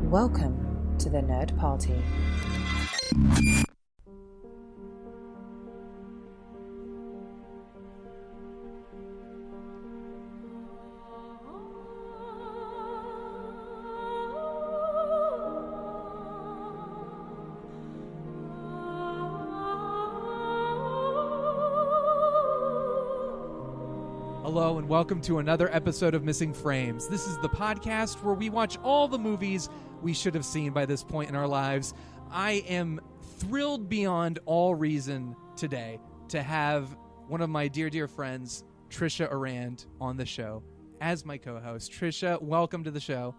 Welcome to the Nerd Party. Hello and welcome to another episode of Missing Frames. This is the podcast where we watch all the movies we should have seen by this point in our lives. I am thrilled beyond all reason today to have one of my dear friends, Tricia Aurand, on the show as my co-host. Tricia, welcome to the show.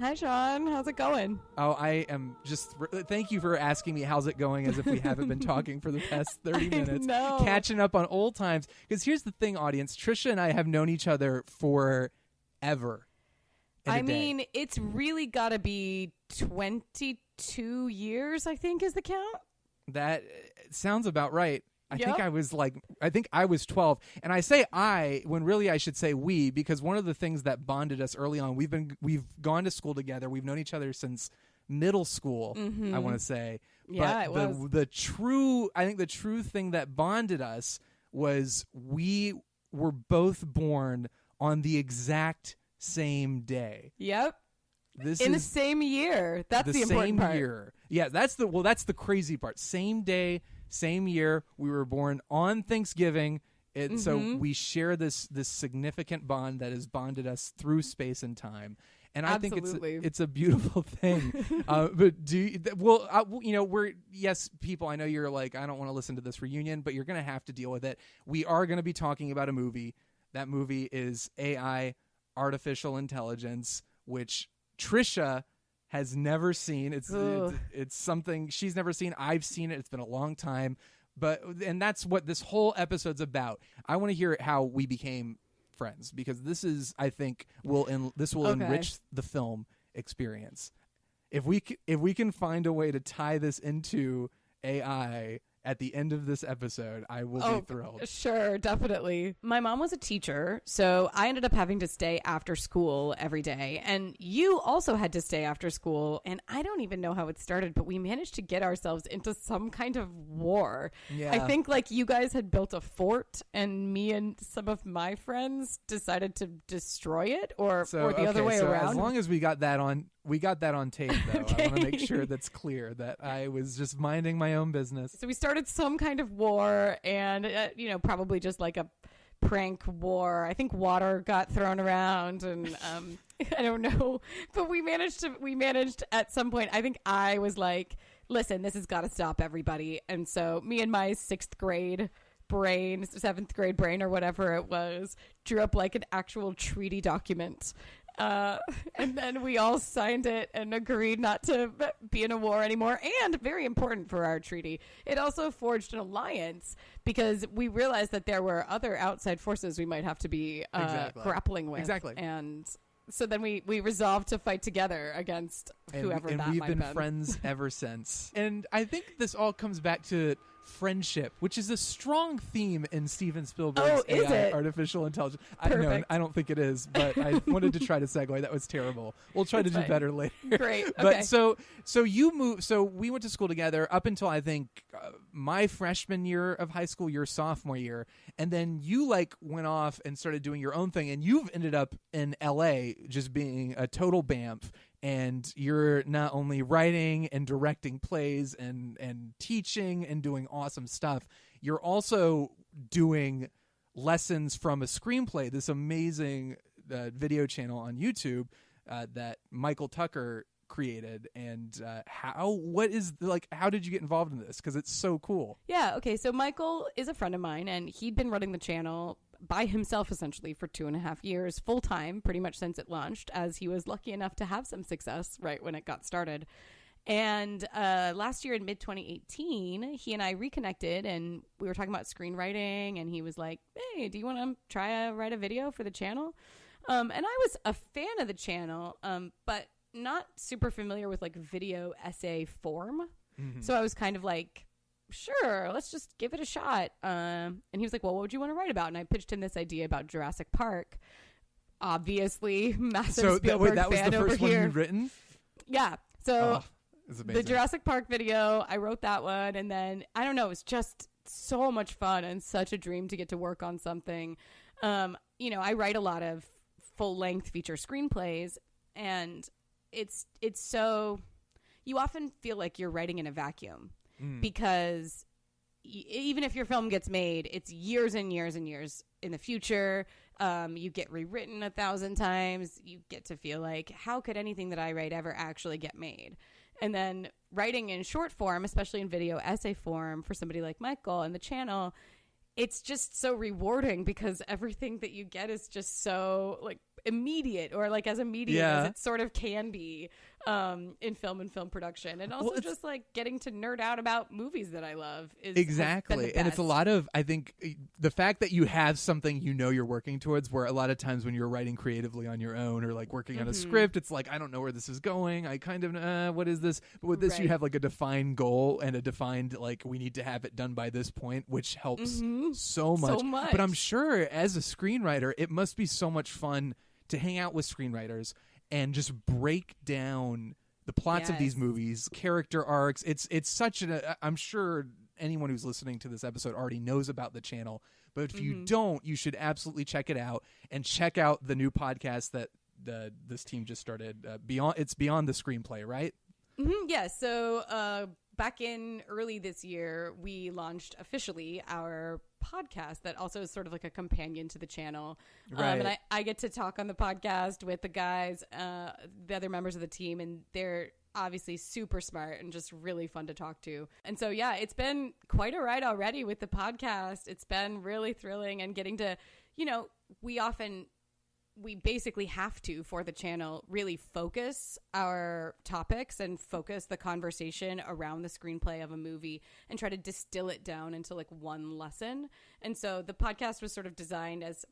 Hi, Shawn. How's it going? Oh, I am just... Thank you for asking me how's it going as if we haven't been talking for the past 30 minutes. Catching up on old times. Because here's the thing, audience. Tricia and I have known each other forever. I mean, it's really got to be 22 years, I think, is the count. That sounds about right. I Yep. think I was 12. And I say I when really I should say we, because one of the things that bonded us early on, we've gone to school together. We've known each other since middle school, I want to say. Yeah, but the true thing that bonded us was we were both born on the exact same day. Yep. In the same year. That's the important part. Year. Yeah, that's the crazy part. Same day, same year. We were born on Thanksgiving. So we share this significant bond that has bonded us through space and time. And I think it's a beautiful thing. But people, I know you're like, I don't want to listen to this reunion, but you're going to have to deal with it. We are going to be talking about a movie. That movie is AI, Artificial Intelligence, which Tricia has never seen. It's something she's never seen. I've seen it. It's been a long time. And that's what this whole episode's about. I want to hear how we became friends, because this is, I think, will enrich the film experience. If we can find a way to tie this into AI at the end of this episode, I will be thrilled. Sure, definitely. My mom was a teacher, so I ended up having to stay after school every day. And you also had to stay after school. And I don't even know how it started, but we managed to get ourselves into some kind of war. Yeah. I think like you guys had built a fort and me and some of my friends decided to destroy it or the other way around. As long as we got that on tape, though. Okay. I want to make sure that's clear that I was just minding my own business. So we started some kind of war, and probably just like a prank war. I think water got thrown around, and I don't know, but we managed at some point. I think I was like, "Listen, this has got to stop, everybody." And so me and my 7th grade brain, or whatever it was, drew up like an actual treaty document. And then we all signed it and agreed not to be in a war anymore. And very important for our treaty, it also forged an alliance, because we realized that there were other outside forces we might have to be grappling with. Exactly. And so then we resolved to fight together against whoever that might be. And we've been friends ever since. And I think this all comes back to friendship, which is a strong theme in Steven Spielberg's AI, Artificial Intelligence. I don't think it is, but I wanted to try to segue. That was terrible. We'll try to do better later. Great. Okay. But so you moved. So we went to school together up until I think my freshman year of high school, your sophomore year, and then you went off and started doing your own thing, and you've ended up in LA just being a total BAMF. And you're not only writing and directing plays and teaching and doing awesome stuff, you're also doing lessons from a Screenplay, this amazing video channel on YouTube that Michael Tucker created. And how did you get involved in this? Because it's so cool. Yeah, okay, so Michael is a friend of mine, and he'd been running the channel by himself essentially for 2.5 years, full time, pretty much since it launched, as he was lucky enough to have some success right when it got started. And last year in mid 2018, he and I reconnected, and we were talking about screenwriting, and he was like, "Hey, do you want to try to write a video for the channel?" And I was a fan of the channel, but not super familiar with like video essay form. Mm-hmm. So I was kind of like, sure, let's just give it a shot. And he was like, well, what would you want to write about? And I pitched him this idea about Jurassic Park. Obviously, massive Spielberg that was fan the first over one here. you'd written? Yeah. So it's amazing. the Jurassic Park video, I wrote that one, and then I don't know, it was just so much fun and such a dream to get to work on something. I write a lot of full-length feature screenplays, and it's so, you often feel like you're writing in a vacuum because even if your film gets made, it's years and years and years in the future. You get rewritten 1,000 times. You get to feel like, how could anything that I write ever actually get made? And then writing in short form, especially in video essay form for somebody like Michael and the channel, it's just so rewarding because everything that you get is just so like immediate, or like as immediate as it sort of can be in film and film production. And also just like getting to nerd out about movies that I love is exactly. And it's a lot of, I think, the fact that you have something you're working towards, where a lot of times when you're writing creatively on your own or like working on a script, it's like, I don't know where this is going. I kind of what is this? But with this, you have like a defined goal and a defined like, we need to have it done by this point, which helps so much. But I'm sure as a screenwriter, it must be so much fun to hang out with screenwriters and just break down the plots of these movies, character arcs. It's such I'm sure anyone who's listening to this episode already knows about the channel, but if you don't, you should absolutely check it out, and check out the new podcast that this team just started. Beyond the Screenplay, right? Yeah. So back in early this year, we launched officially our podcast that also is sort of like a companion to the channel. And I get to talk on the podcast with the guys, the other members of the team, and they're obviously super smart and just really fun to talk to. And so, yeah, it's been quite a ride already with the podcast. It's been really thrilling, and getting to, we basically have to, for the channel, really focus our topics and focus the conversation around the screenplay of a movie and try to distill it down into like one lesson. And so the podcast was sort of designed as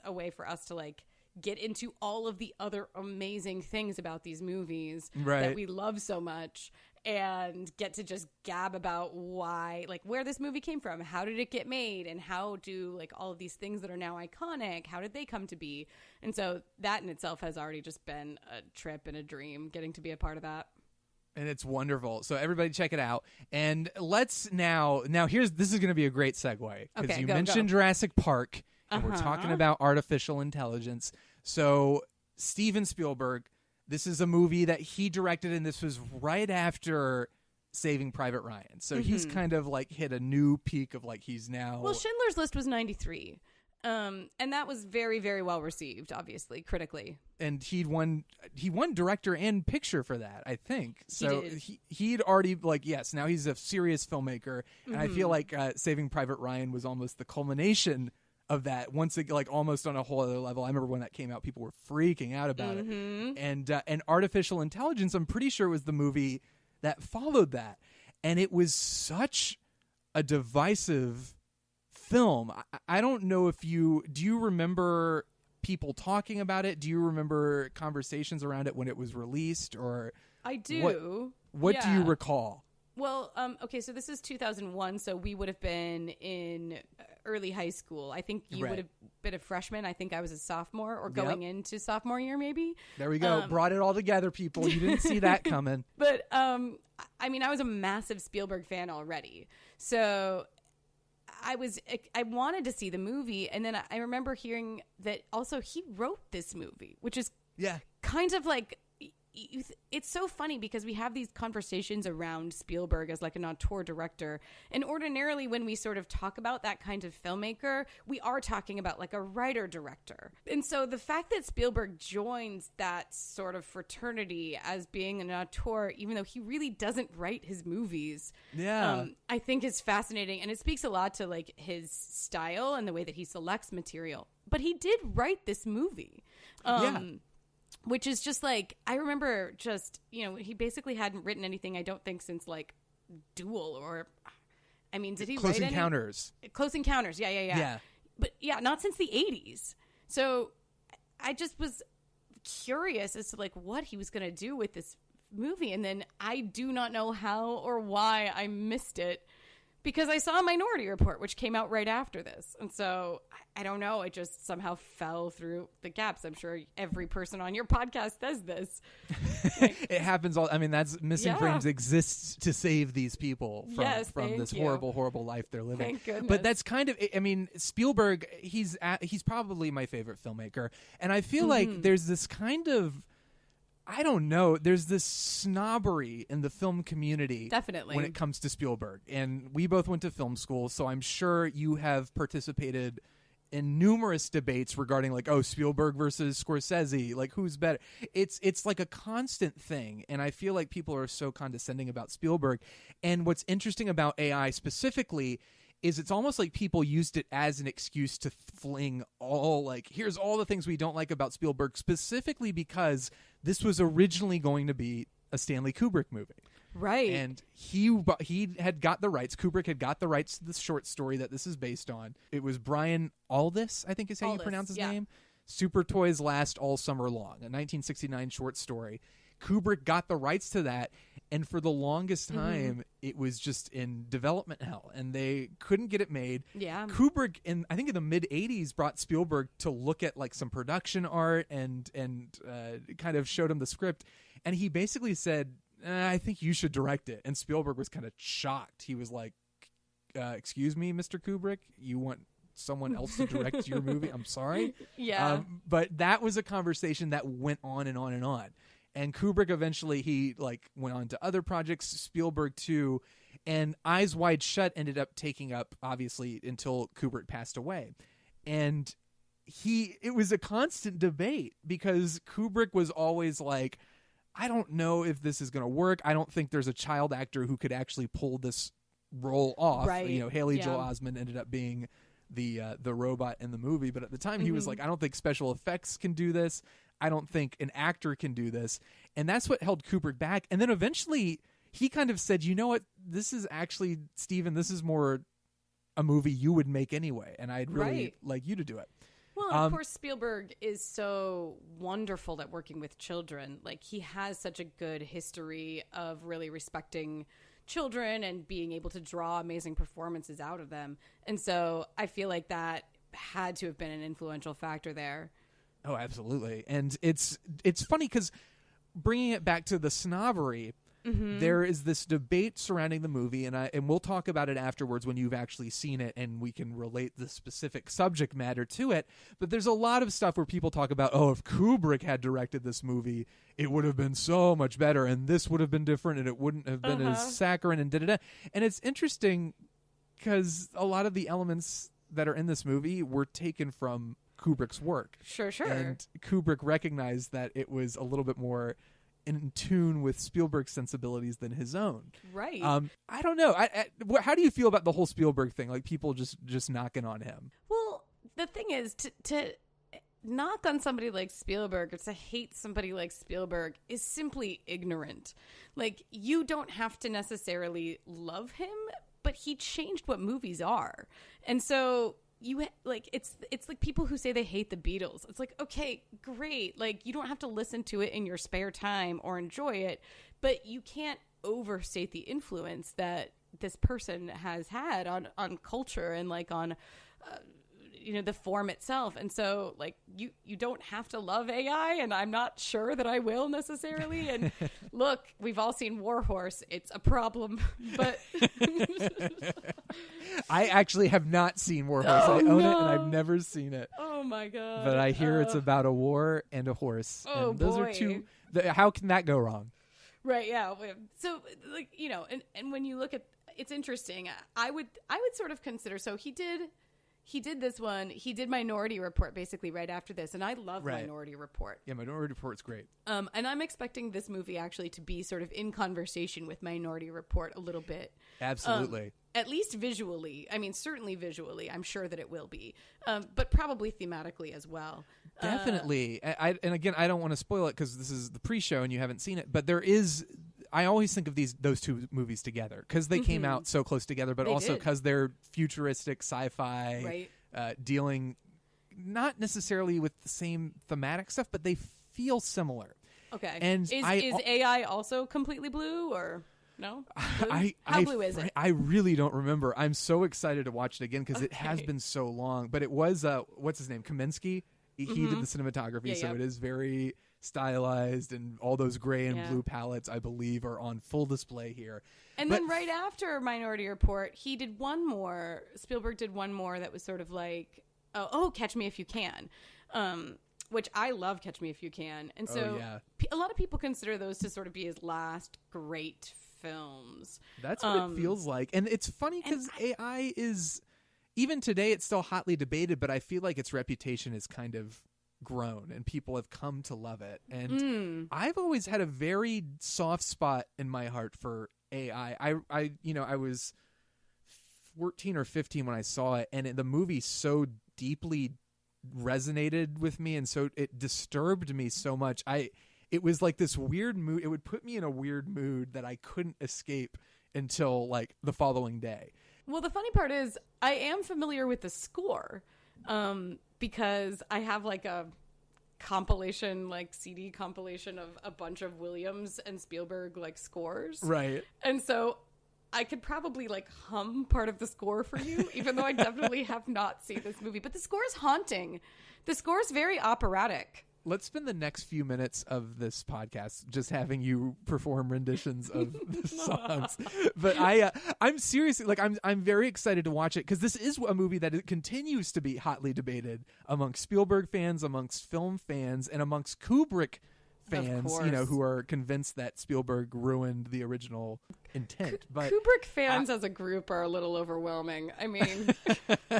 a way for us to like get into all of the other amazing things about these movies that we love so much, and get to just gab about why, like, where this movie came from, how did it get made, and how do like all of these things that are now iconic, how did they come to be? And so that in itself has already just been a trip and a dream, getting to be a part of that. And it's wonderful. So everybody check it out. And let's now this is going to be a great segue, because you mentioned Jurassic Park, and we're talking about artificial intelligence. So Steven Spielberg, this is a movie that he directed, and this was right after Saving Private Ryan. So he's kind of like hit a new peak of like, he's now... Well, Schindler's List was 93. And that was very, very well received, obviously, critically. And he won director and picture for that, I think. So he'd already, like, yes, now he's a serious filmmaker. And I feel like Saving Private Ryan was almost the culmination of that, once it, like, almost on a whole other level. I remember when that came out, people were freaking out about it. And Artificial Intelligence, I'm pretty sure, was the movie that followed that. And it was such a divisive film. I don't know if do you remember people talking about it? Do you remember conversations around it when it was released? Or I do. What do you recall? Well, okay, so this is 2001, so we would have been in early high school. I think you would have been a freshman. I think I was a sophomore, or going into sophomore year, maybe. There we go. Brought it all together, people. You didn't see that coming. But, I mean, I was a massive Spielberg fan already. So I wanted to see the movie, and then I remember hearing that also he wrote this movie, which is kind of like... It's so funny because we have these conversations around Spielberg as like an auteur director, and ordinarily when we sort of talk about that kind of filmmaker, we are talking about like a writer director. And so the fact that Spielberg joins that sort of fraternity as being an auteur, even though he really doesn't write his movies, I think is fascinating, and it speaks a lot to like his style and the way that he selects material. But he did write this movie. Which is just like, I remember just, he basically hadn't written anything, I don't think, since like Duel, or, I mean, did he Close write Encounters. Close Encounters, yeah. But yeah, not since the 80s. So I just was curious as to like what he was going to do with this movie. And then I do not know how or why I missed it. Because I saw Minority Report, which came out right after this. And so, I don't know. It just somehow fell through the gaps. I'm sure every person on your podcast does this. It happens all. I mean, that's Missing Frames exists to save these people from this horrible, horrible life they're living. Thank goodness. But that's kind of, I mean, Spielberg, he's probably my favorite filmmaker. And I feel like there's this kind of, I don't know. There's this snobbery in the film community, definitely, when it comes to Spielberg. And we both went to film school, so I'm sure you have participated in numerous debates regarding, like, oh, Spielberg versus Scorsese, like, who's better? It's like a constant thing, and I feel like people are so condescending about Spielberg. And what's interesting about AI specifically is it's almost like people used it as an excuse to fling all, like, here's all the things we don't like about Spielberg, specifically because this was originally going to be a Stanley Kubrick movie. Right. And he had got the rights. Kubrick had got the rights to the short story that this is based on. It was Brian Aldiss, I think is how you pronounce his name. Super Toys Last All Summer Long, a 1969 short story. Kubrick got the rights to that, and for the longest time, it was just in development hell, and they couldn't get it made. Yeah. Kubrick, I think in the mid-'80s, brought Spielberg to look at, like, some production art and kind of showed him the script, and he basically said, I think you should direct it. And Spielberg was kind of shocked. He was like, excuse me, Mr. Kubrick, you want someone else to direct your movie? I'm sorry. Yeah. But that was a conversation that went on and on and on. And Kubrick eventually, he went on to other projects, Spielberg too, and Eyes Wide Shut ended up taking up, obviously, until Kubrick passed away. And it was a constant debate because Kubrick was always like, I don't know if this is going to work. I don't think there's a child actor who could actually pull this role off. Right. You know, Haley Joel Osment ended up being the robot in the movie, but at the time he was like, I don't think special effects can do this. I don't think an actor can do this. And that's what held Kubrick back. And then eventually he kind of said, you know what, this is actually, Steven, this is more a movie you would make anyway. And I'd really like you to do it. Well, of course, Spielberg is so wonderful at working with children. Like, he has such a good history of really respecting children and being able to draw amazing performances out of them. And so I feel like that had to have been an influential factor there. Oh, absolutely. And it's funny because bringing it back to the snobbery, there is this debate surrounding the movie, and we'll talk about it afterwards when you've actually seen it and we can relate the specific subject matter to it. But there's a lot of stuff where people talk about, oh, if Kubrick had directed this movie, it would have been so much better, and this would have been different, and it wouldn't have been as saccharine, and da-da-da. And it's interesting because a lot of the elements that are in this movie were taken from Kubrick's work. Sure. And Kubrick recognized that it was a little bit more in tune with Spielberg's sensibilities than his own. Right. I don't know. How do you feel about the whole Spielberg thing? Like, people just knocking on him. Well, the thing is, to knock on somebody like Spielberg or to hate somebody like Spielberg is simply ignorant. Like, you don't have to necessarily love him, but he changed what movies are. And so it's like people who say they hate the Beatles. It's like, okay, great. Like, you don't have to listen to it in your spare time or enjoy it, but you can't overstate the influence that this person has had on culture and like on the form itself. And so, like, you don't have to love AI, and I'm not sure that I will necessarily. And look, we've all seen War Horse. It's a problem, but I actually have not seen War Horse. I own it, and I've never seen it. Oh my god! But I hear it's about a war and a horse. Oh, and those boy. are two. How can that go wrong? Right. Yeah. So, like, and when you look at, it's interesting. I would sort of consider. So he did this one. He did Minority Report basically right after this, and I love Minority Report. Yeah, Minority Report's great. And I'm expecting this movie actually to be sort of in conversation with Minority Report a little bit. Absolutely. At least visually. I mean, certainly visually. I'm sure that it will be, but probably thematically as well. Definitely. And again, I don't want to spoil it because this is the pre-show and you haven't seen it, but there is. I always think of those two movies together because they came out so close together, but also because they're futuristic sci-fi, dealing not necessarily with the same thematic stuff, but they feel similar. Okay. And is AI also completely blue, or? No? How blue is it? I really don't remember. I'm so excited to watch it again because it has been so long. But it was, what's his name? Kaminsky? He did the cinematography, so it is very stylized, and all those gray and blue palettes, I believe, are on full display here. And then right after Minority Report, he did one more. Spielberg did one more that was sort of like, Catch Me If You Can, which I love Catch Me If You Can. And so a lot of people consider those to sort of be his last great films. That's what it feels like. And it's funny because AI is... Even today, it's still hotly debated, but I feel like its reputation has kind of grown and people have come to love it. And I've always had a very soft spot in my heart for AI. I was 14 or 15 when I saw it, and the movie so deeply resonated with me, and so it disturbed me so much. It was like this weird mood. It would put me in a weird mood that I couldn't escape until like the following day. Well, the funny part is I am familiar with the score because I have like a compilation, like CD compilation of a bunch of Williams and Spielberg like scores. Right. And so I could probably like hum part of the score for you, even though I definitely have not seen this movie. But the score is haunting. The score is very operatic. Let's spend the next few minutes of this podcast just having you perform renditions of the songs. But I'm seriously, like, I'm very excited to watch it because this is a movie that continues to be hotly debated amongst Spielberg fans, amongst film fans, and amongst Kubrick fans, who are convinced that Spielberg ruined the original intent. But Kubrick fans as a group are a little overwhelming. I mean,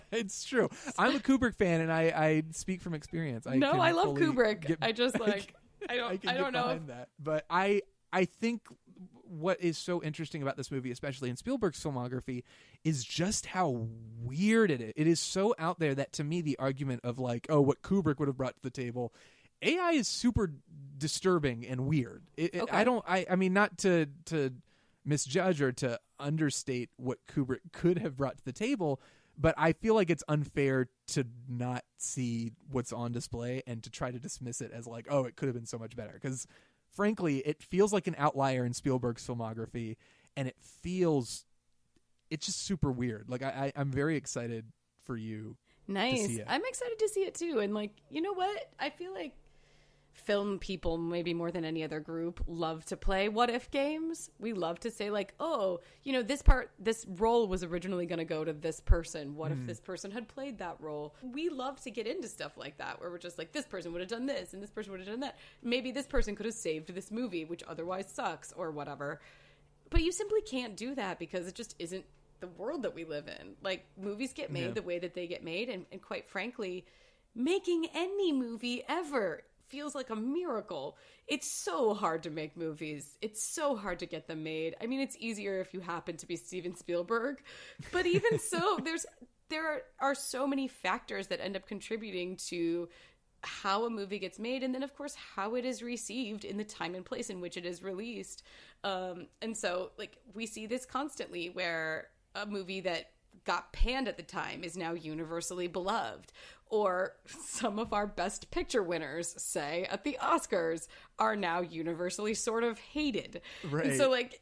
it's true. I'm a Kubrick fan, and I speak from experience. I love Kubrick. I just like I don't know that, but I think what is so interesting about this movie, especially in Spielberg's filmography, is just how weird it is. It is so out there that to me, the argument of like, oh, what Kubrick would have brought to the table. AI is super disturbing and weird. I mean, not to misjudge or to understate what Kubrick could have brought to the table, but I feel like it's unfair to not see what's on display and to try to dismiss it as like, oh, it could have been so much better. Because frankly, it feels like an outlier in Spielberg's filmography, and it's just super weird. Like I'm very excited for you. Nice. To see it. I'm excited to see it too. And like, you know what? I feel like film people, maybe more than any other group, love to play what if games. We love to say like, oh, this role was originally going to go to this person. What if this person had played that role? We love to get into stuff like that where we're just like, this person would have done this and this person would have done that. Maybe this person could have saved this movie, which otherwise sucks or whatever. But you simply can't do that because it just isn't the world that we live in. Like, movies get made the way that they get made, and quite frankly, making any movie ever feels like a miracle. It's so hard to make movies. It's so hard to get them made. I mean, it's easier if you happen to be Steven Spielberg, but even so, there are so many factors that end up contributing to how a movie gets made, and then of course how it is received in the time and place in which it is released. And so like we see this constantly where a movie that got panned at the time is now universally beloved, or some of our best picture winners, say at the Oscars, are now universally sort of hated. Right. And so like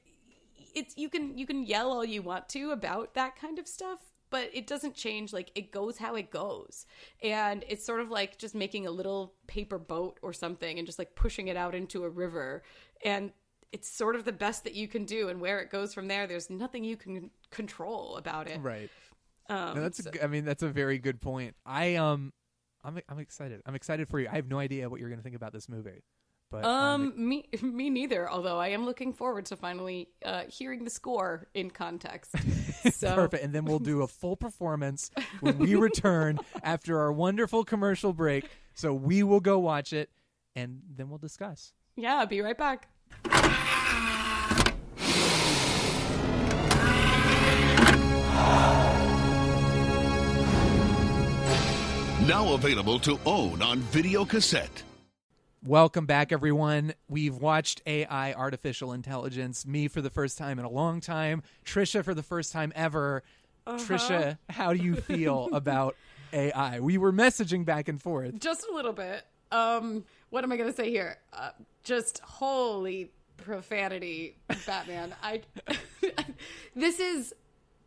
you can yell all you want to about that kind of stuff, but it doesn't change. Like, it goes how it goes. And it's sort of like just making a little paper boat or something and just like pushing it out into a river. And it's sort of the best that you can do. And where it goes from there, there's nothing you can control about it. Right. That's a very good point. I'm excited. I'm excited for you. I have no idea what you're going to think about this movie. But me neither. Although I am looking forward to finally hearing the score in context. So. Perfect. And then we'll do a full performance when we return after our wonderful commercial break. So we will go watch it, and then we'll discuss. Yeah, I'll be right back. Now available to own on video cassette. Welcome back, everyone. We've watched AI, Artificial Intelligence, me for the first time in a long time, Tricia for the first time ever. Tricia, how do you feel about AI? We were messaging back and forth. Just a little bit. What am I going to say here? Just holy profanity, Batman.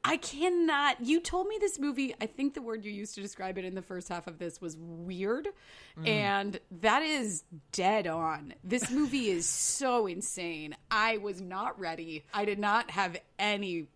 I cannot. You told me this movie, I think the word you used to describe it in the first half of this was weird. And that is dead on. This movie is so insane. I was not ready. I did not have any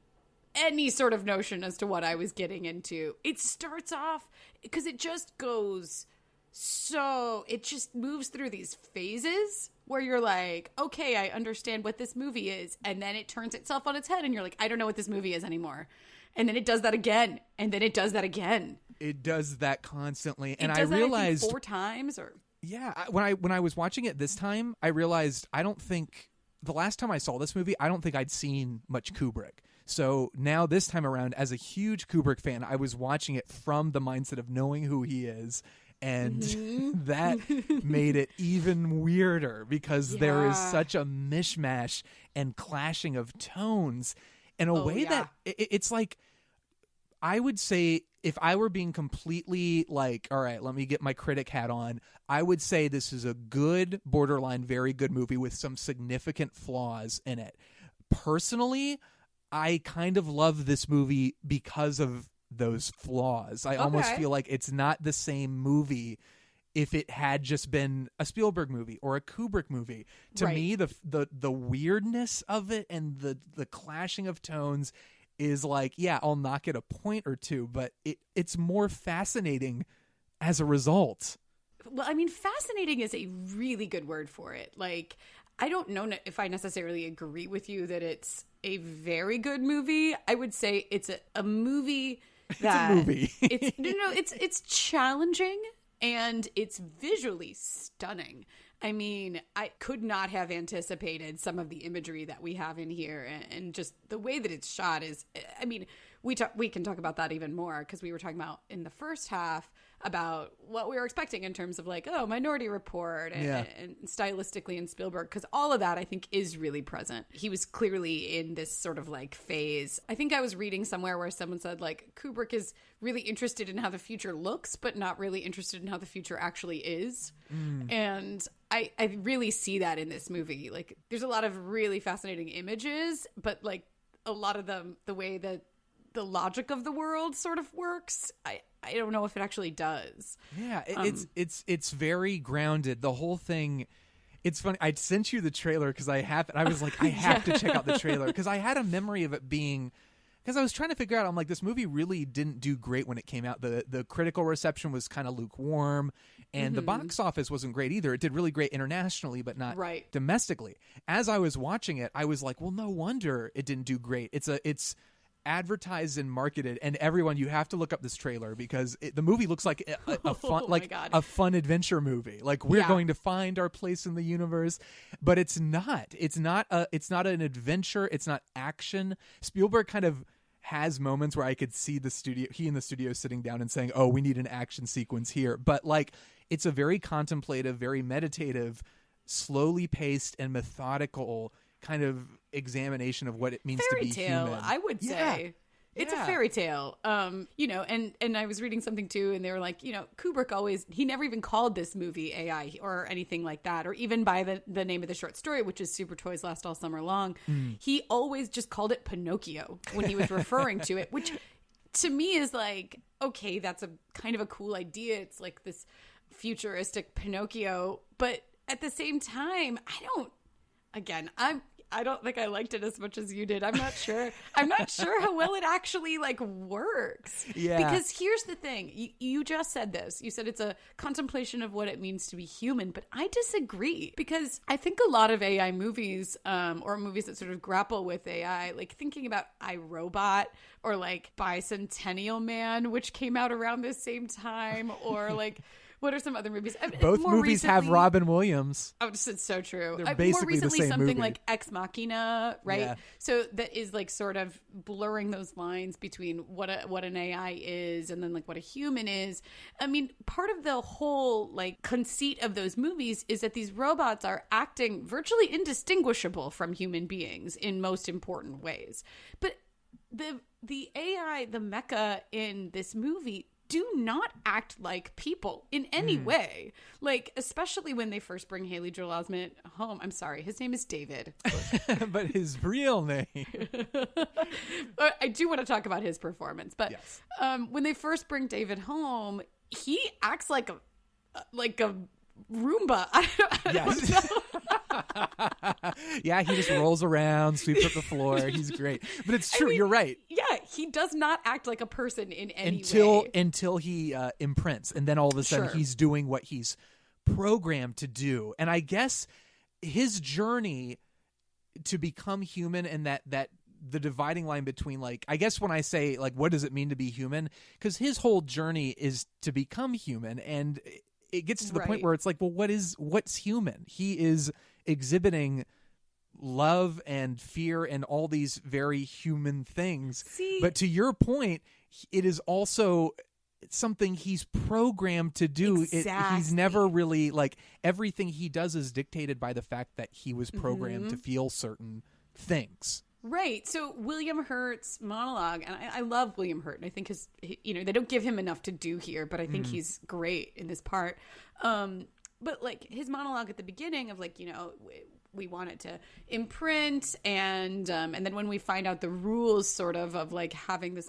sort of notion as to what I was getting into. It starts off because it just goes it just moves through these phases where you're like, okay, I understand what this movie is. And then it turns itself on its head and you're like, I don't know what this movie is anymore. And then it does that again. And then it does that again. It does that constantly. And I realized that, I think, 4 times or. Yeah. When I was watching it this time, I realized the last time I saw this movie, I don't think I'd seen much Kubrick. So now this time around, as a huge Kubrick fan, I was watching it from the mindset of knowing who he is. And that made it even weirder because there is such a mishmash and clashing of tones in a way that it's like, I would say if I were being completely like, all right, let me get my critic hat on, I would say this is a good, borderline, very good movie with some significant flaws in it. Personally, I kind of love this movie because of those flaws. I almost feel like it's not the same movie if it had just been a Spielberg movie or a Kubrick movie. To me, the weirdness of it and the clashing of tones is like, yeah, I'll knock it a point or two, but it's more fascinating as a result. Well, I mean, fascinating is a really good word for it. Like, I don't know if I necessarily agree with you that it's a very good movie. I would say it's a movie that it's a movie. It's challenging and it's visually stunning. I mean, I could not have anticipated some of the imagery that we have in here, and just the way that it's shot is, I mean, we can talk about that even more because we were talking about in the first half about what we were expecting in terms of like, Minority Report and stylistically in Spielberg, because all of that I think is really present. He was clearly in this sort of like phase. I think I was reading somewhere where someone said like Kubrick is really interested in how the future looks, but not really interested in how the future actually is. And I really see that in this movie. Like, there's a lot of really fascinating images, but like a lot of them, the way that the logic of the world sort of works, I don't know if it actually does. Yeah, it's very grounded. The whole thing. It's funny. I sent you the trailer because I was like, I have to check out the trailer because I had a memory of it being. Because I was trying to figure out, I'm like, this movie really didn't do great when it came out. The critical reception was kind of lukewarm, and the box office wasn't great either. It did really great internationally, but not domestically. As I was watching it, I was like, well, no wonder it didn't do great. It's advertised and marketed, and everyone, you have to look up this trailer because the movie looks like a fun, a fun adventure movie. Like, we're going to find our place in the universe, but it's not. It's not an adventure. It's not action. Spielberg kind of has moments where I could see he in the studio sitting down and saying, "Oh, we need an action sequence here," but like, it's a very contemplative, very meditative, slowly paced and methodical kind of examination of what it means to be human. I would say it's a fairy tale. And I was reading something too, and they were like, Kubrick he never even called this movie AI or anything like that, or even by the name of the short story, which is Super Toys Last All Summer Long. He always just called it Pinocchio when he was referring to it, which to me is like, okay, that's a kind of a cool idea. It's like this futuristic Pinocchio, but at the same time, I don't think I liked it as much as you did. I'm not sure how well it actually like works. Yeah. Because here's the thing. You just said this. You said it's a contemplation of what it means to be human, but I disagree because I think a lot of AI movies, or movies that sort of grapple with AI, like thinking about iRobot or like Bicentennial Man, which came out around the same time, or like what are some other movies? Both movies have Robin Williams. Oh, it's so true. They're basically more recently, the same something movie. like Ex Machina, right? Yeah. So that is like sort of blurring those lines between what an AI is and then like what a human is. I mean, part of the whole like conceit of those movies is that these robots are acting virtually indistinguishable from human beings in most important ways. But the AI, the mecha in this movie do not act like people in any way. Like, especially when they first bring Haley Joel Osment home. I'm sorry, his name is David. But his real name. I do want to talk about his performance. But Yes. When they first bring David home, he acts like a Roomba. I don't know. Yeah, he just rolls around, sweeps up the floor. He's great. But it's true. You're right. Yeah, he does not act like a person in any way. Until he imprints. And then all of a sudden he's doing what he's programmed to do. And I guess his journey to become human, and that the dividing line between, like, I guess when I say, like, what does it mean to be human? Because his whole journey is to become human. And it gets to the point where it's like, well, what's human? He is exhibiting love and fear and all these very human things. But to your point, it is also something he's programmed to do. Exactly. He's never really, like, everything he does is dictated by the fact that he was programmed to feel certain things. Right. So William Hurt's monologue, and I love William Hurt, and I think they don't give him enough to do here, but I think he's great in this part. But like his monologue at the beginning of, like, we want it to imprint, and then when we find out the rules sort of like having this,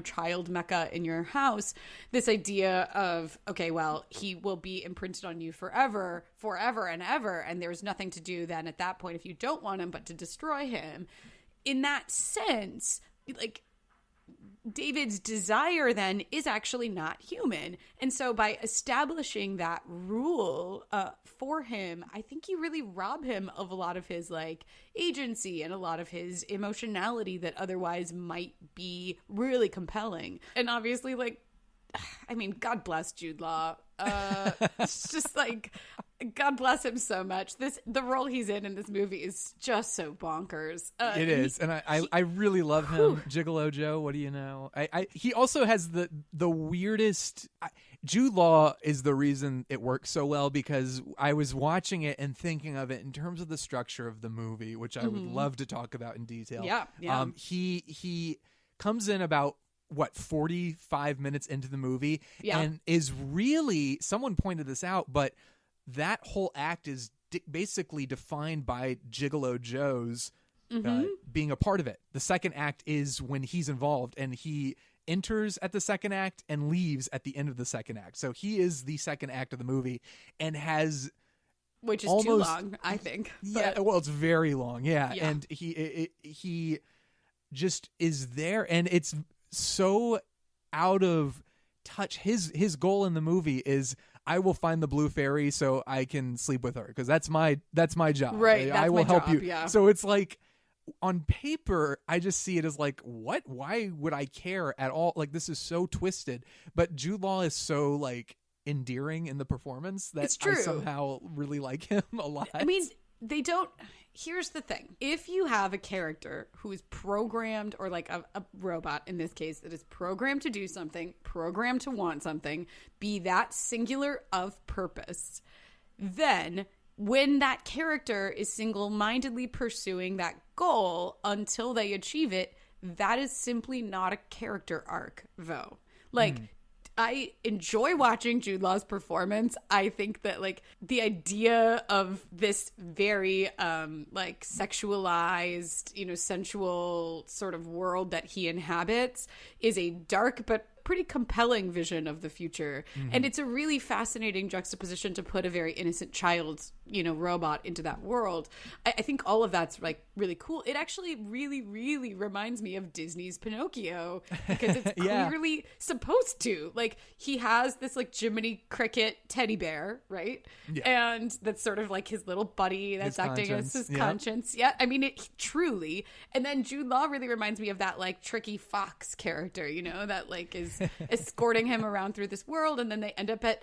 child Mecca in your house, this idea of, okay, well, he will be imprinted on you forever and ever, and there's nothing to do then at that point if you don't want him but to destroy him. In that sense, like, David's desire then is actually not human. And so by establishing that rule for him, I think you really rob him of a lot of his, like, agency and a lot of his emotionality that otherwise might be really compelling. And obviously, like, I mean, God bless Jude Law. It's just like, God bless him so much. The role he's in this movie is just so bonkers. It is, and I really love him. Gigolo Joe, what do you know? He also has the weirdest. Jude Law is the reason it works so well, because I was watching it and thinking of it in terms of the structure of the movie, which I would love to talk about in detail. Yeah. He comes in about 45 minutes into the movie, and is really, someone pointed this out, but that whole act is basically defined by Gigolo Joe's being a part of it. The second act is when he's involved, and he enters at the second act and leaves at the end of the second act. So he is the second act of the movie, and has, which is too long, I think. Yeah, well, it's very long. Yeah. And he just is there, and it's so out of touch. His goal in the movie is, I will find the blue fairy so I can sleep with her, because that's my job. Right. I will help you. Yeah. So it's like, on paper, I just see it as like, what? Why would I care at all? Like, this is so twisted. But Jude Law is so, like, endearing in the performance that I somehow really like him a lot. I mean, they don't. Here's the thing. If you have a character who is programmed, or like a robot in this case, that is programmed to do something, programmed to want something, be that singular of purpose, then when that character is single-mindedly pursuing that goal until they achieve it, that is simply not a character arc, though. Like, I enjoy watching Jude Law's performance. I think that, like, the idea of this very, like, sexualized, sensual sort of world that he inhabits is a dark but pretty compelling vision of the future. And it's a really fascinating juxtaposition to put a very innocent child's, robot into that world. I think all of that's, like, really cool. It actually really, really reminds me of Disney's Pinocchio, because it's clearly supposed to. Like, he has this, like, Jiminy Cricket teddy bear, right? Yeah. And that's sort of like his little buddy that's acting as his conscience. Yeah. I mean, it truly. And then Jude Law really reminds me of that, like, tricky fox character, that, like, is escorting him around through this world. And then they end up at,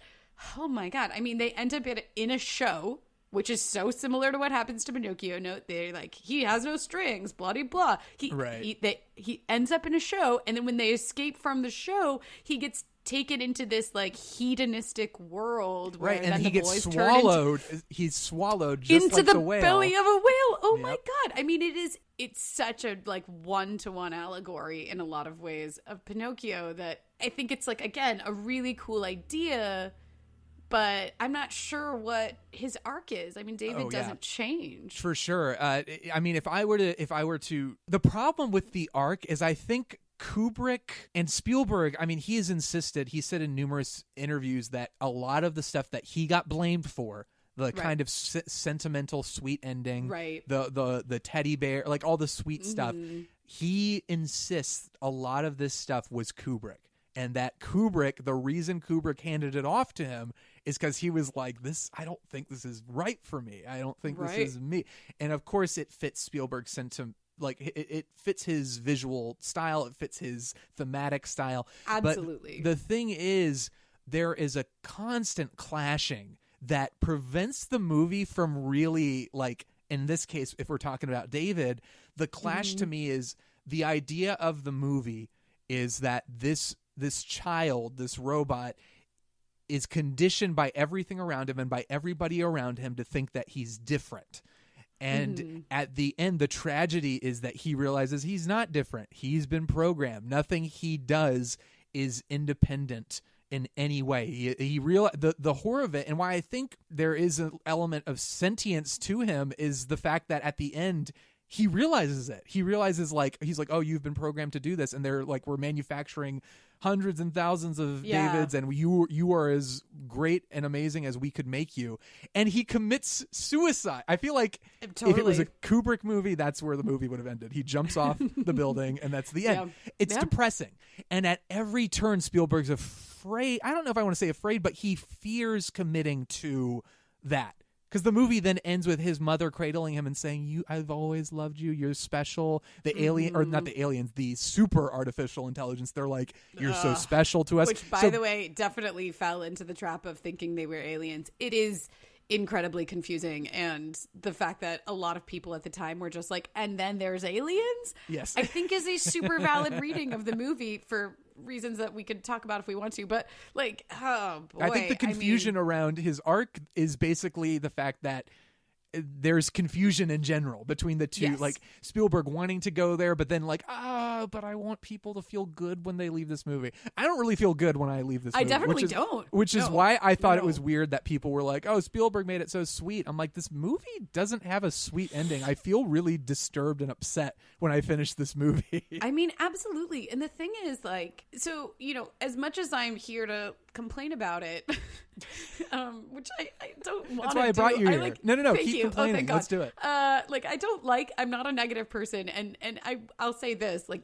oh my God. I mean, they end up in a show, which is so similar to what happens to Pinocchio. No, they're like, he has no strings, blah, blah, blah. He ends up in a show, and then when they escape from the show, he gets taken into this, like, hedonistic world where and he gets swallowed. He's swallowed just into like the whale. belly of a whale. Oh my God. I mean, it's such a, like, one-to-one allegory in a lot of ways of Pinocchio that I think it's like, again, a really cool idea, but I'm not sure what his arc is. I mean, David doesn't change. For sure. I mean, if I were to, the problem with the arc is I think Kubrick and Spielberg, I mean, he said in numerous interviews that a lot of the stuff that he got blamed for, the kind of sentimental sweet ending, the teddy bear, like all the sweet stuff, he insists a lot of this stuff was Kubrick. And that Kubrick, the reason Kubrick handed it off to him is because he was like, I don't think this is right for me. I don't think this is me. And of course it fits Spielberg's sentiment. Like it fits his visual style. It fits his thematic style. Absolutely. But the thing is, there is a constant clashing that prevents the movie from really, like, in this case, if we're talking about David, the clash to me is the idea of the movie is that this child, this robot, is conditioned by everything around him and by everybody around him to think that he's different. And at the end, the tragedy is that he realizes he's not different. He's been programmed. Nothing he does is independent in any way. The horror of it, and why I think there is an element of sentience to him, is the fact that at the end, he realizes it. He realizes, like, he's like, oh, you've been programmed to do this. And they're like, we're manufacturing hundreds and thousands of Davids, and you are as great and amazing as we could make you. And he commits suicide. I feel like if it was a Kubrick movie, that's where the movie would have ended. He jumps off the building, and that's the end. It's depressing. And at every turn, Spielberg's afraid. I don't know if I want to say afraid, but he fears committing to that. Because the movie then ends with his mother cradling him and saying, I've always loved you. You're special. The alien, or not the aliens, the super artificial intelligence. They're like, you're so special to us. Which, by the way, definitely fell into the trap of thinking they were aliens. It is incredibly confusing. And the fact that a lot of people at the time were just like, and then there's aliens? Yes. I think is a super valid reading of the movie for reasons that we could talk about if we want to, but like, oh boy, I think the confusion around his arc is basically the fact that there's confusion in general between the two. Like Spielberg wanting to go there, but then like, but I want people to feel good when they leave this movie. I don't really feel good when I leave this movie. I definitely don't. Which is why I thought it was weird that people were like, oh, Spielberg made it so sweet. I'm like, this movie doesn't have a sweet ending. I feel really disturbed and upset when I finish this movie. I mean, absolutely. And the thing is, like, so, as much as I'm here to complain about it, which I don't want to. That's why I brought you here. No, keep complaining. Oh, let's do it. I'm not a negative person, and I'll say this, like,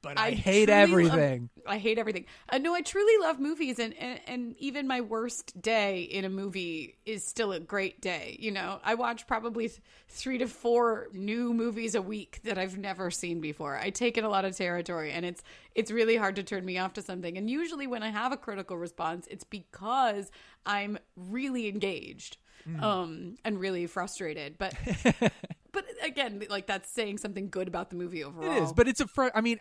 but I hate everything. I hate everything. No, I truly love movies, and even my worst day in a movie is still a great day. I watch probably 3 to 4 new movies a week that I've never seen before. I take in a lot of territory, and it's really hard to turn me off to something. And usually when I have a critical response, it's because I'm really engaged and really frustrated. But but again, like, that's saying something good about the movie overall. It is, but it's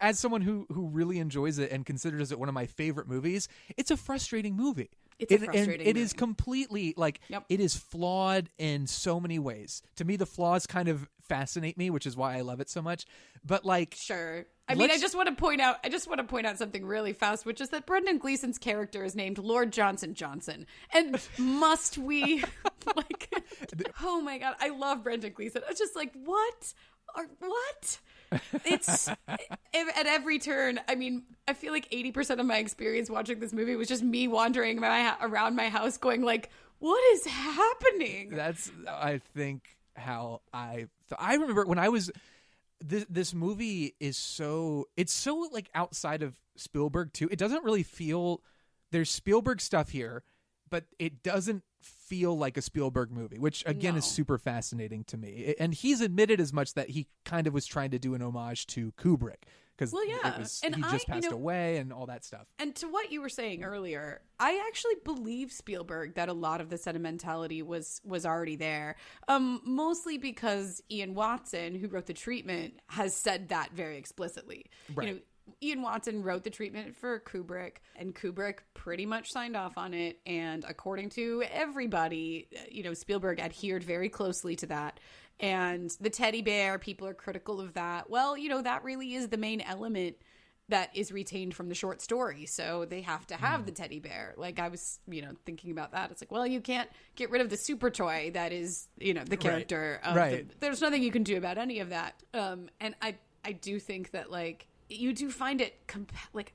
as someone who really enjoys it and considers it one of my favorite movies, it's a frustrating movie. It's a frustrating movie. It is completely, like, it is flawed in so many ways. To me, the flaws kind of fascinate me, which is why I love it so much. But, like, sure. I mean, I just want to point out something really fast, which is that Brendan Gleeson's character is named Lord Johnson Johnson. And must we, like, oh my God, I love Brendan Gleeson. It's just like, what? It's at every turn. I mean, I feel like 80% of my experience watching this movie was just me wandering around my house going like, what is happening? That's, I think, how I remember when I was... This movie is so like outside of Spielberg too. It doesn't really feel, there's Spielberg stuff here, but it doesn't feel like a Spielberg movie, which again is super fascinating to me. And he's admitted as much that he kind of was trying to do an homage to Kubrick because he just passed away and all that stuff. And to what you were saying earlier, I actually believe Spielberg that a lot of the sentimentality was already there, mostly because Ian Watson, who wrote The Treatment, has said that very explicitly. Right. Ian Watson wrote The Treatment for Kubrick, and Kubrick pretty much signed off on it. And according to everybody, Spielberg adhered very closely to that. And the teddy bear, people are critical of that. Well, that really is the main element that is retained from the short story. So they have to have the teddy bear. Like I was, thinking about that. It's like, well, you can't get rid of the super toy that is, the character. There's nothing you can do about any of that. And I do think that like, you do find it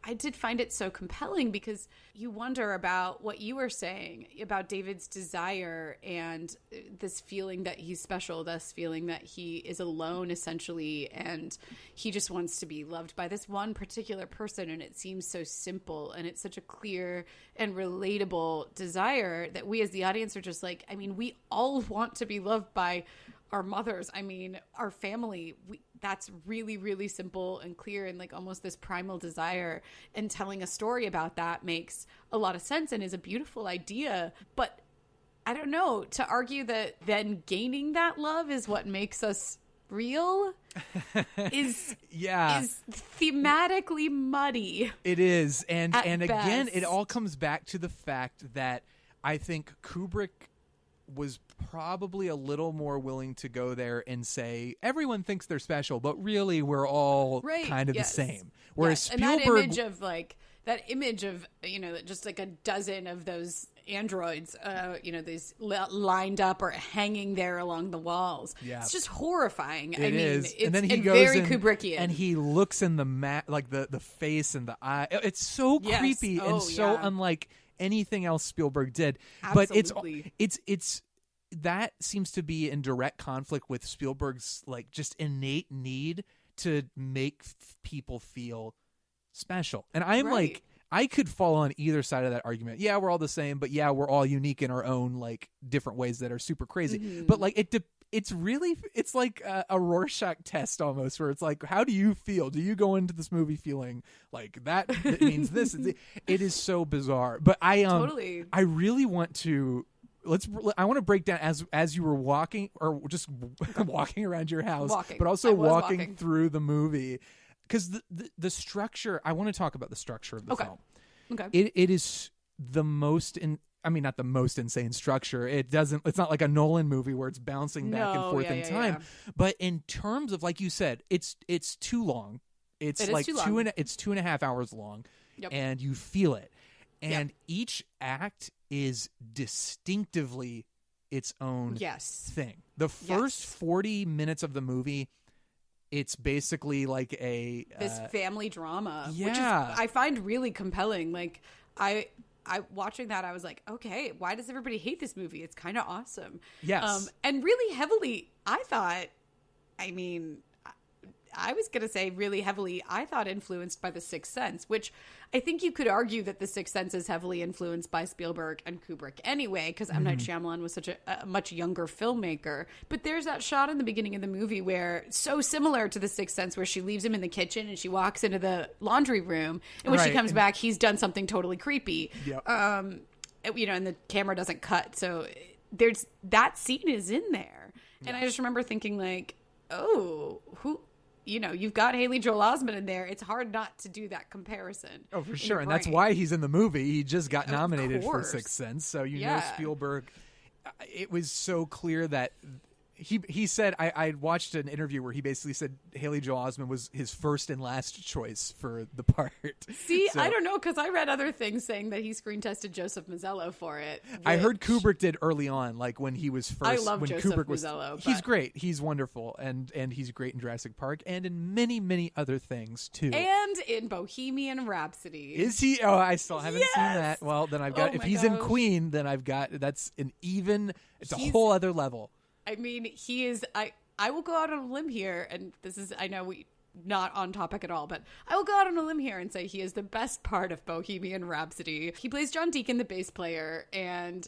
I did find it so compelling because you wonder about what you were saying about David's desire and this feeling that he's special, this feeling that he is alone essentially, and he just wants to be loved by this one particular person. And it seems so simple, and it's such a clear and relatable desire that we as the audience are just like, I mean, we all want to be loved by our mothers. I mean, our family, that's really, really simple and clear, and like almost this primal desire. And telling a story about that makes a lot of sense and is a beautiful idea. But I don't know, to argue that then gaining that love is what makes us real is thematically muddy. It is. And again, best. it all comes back to the fact that I think Kubrick was probably a little more willing to go there and say everyone thinks they're special, but really we're all kind of the same. Whereas Spielberg, and that image of just like a dozen of those androids, these lined up or hanging there along the walls. Yeah. It's just horrifying. It's and then he goes very Kubrickian, and he looks in the like the face and the eye. It's so creepy and so unlike anything else Spielberg did. Absolutely. But it's that seems to be in direct conflict with Spielberg's like just innate need to make people feel special. And I'm like, I could fall on either side of that argument. Yeah, we're all the same, but yeah, we're all unique in our own like different ways that are super crazy. Mm-hmm. But like it's like a Rorschach test almost, where it's like, how do you feel? Do you go into this movie feeling like that means this? It is so bizarre. But I really want to I want to break down as you were walking or just walking around your house, but also walking through the movie, because the structure. I want to talk about the structure of the film. Okay, it is the most not the most insane structure. It's not like a Nolan movie where it's bouncing back and forth in time. Yeah. But in terms of, like you said, it's too long. It's like 2.5 hours long, and you feel it. And each act is distinctively its own thing. The first 40 minutes of the movie, it's basically like this family drama, which is, I find really compelling. Like I watching that, I was like, okay, why does everybody hate this movie? It's kind of awesome. Yes. And really heavily, I thought, I was going to say really heavily, I thought influenced by The Sixth Sense, which I think you could argue that The Sixth Sense is heavily influenced by Spielberg and Kubrick anyway, because M. Night Shyamalan was such a much younger filmmaker. But there's that shot in the beginning of the movie where, so similar to The Sixth Sense, where she leaves him in the kitchen and she walks into the laundry room, and when she comes back, he's done something totally creepy. Yep. And the camera doesn't cut. So there's that scene is in there. And I just remember thinking like, oh, you've got Haley Joel Osment in there. It's hard not to do that comparison. Oh, for sure. And that's why he's in the movie. He just got nominated for Sixth Sense. So, know, Spielberg, it was so clear that he said, I watched an interview where he basically said Haley Joel Osment was his first and last choice for the part. See, I don't know, because I read other things saying that he screen tested Joseph Mazzello for it. I heard Kubrick did early on, like when he was first. I love when Joseph Kubrick Mazzello. He's great. He's wonderful. And he's great in Jurassic Park and in many, many other things too. And in Bohemian Rhapsody. Is he? Oh, I still haven't seen that. Well, then I've got, if he's in Queen, then it's a whole other level. I mean, he is. I will go out on a limb here, and this is, I know we not on topic at all, but I will go out on a limb here and say he is the best part of Bohemian Rhapsody. He plays John Deacon, the bass player, and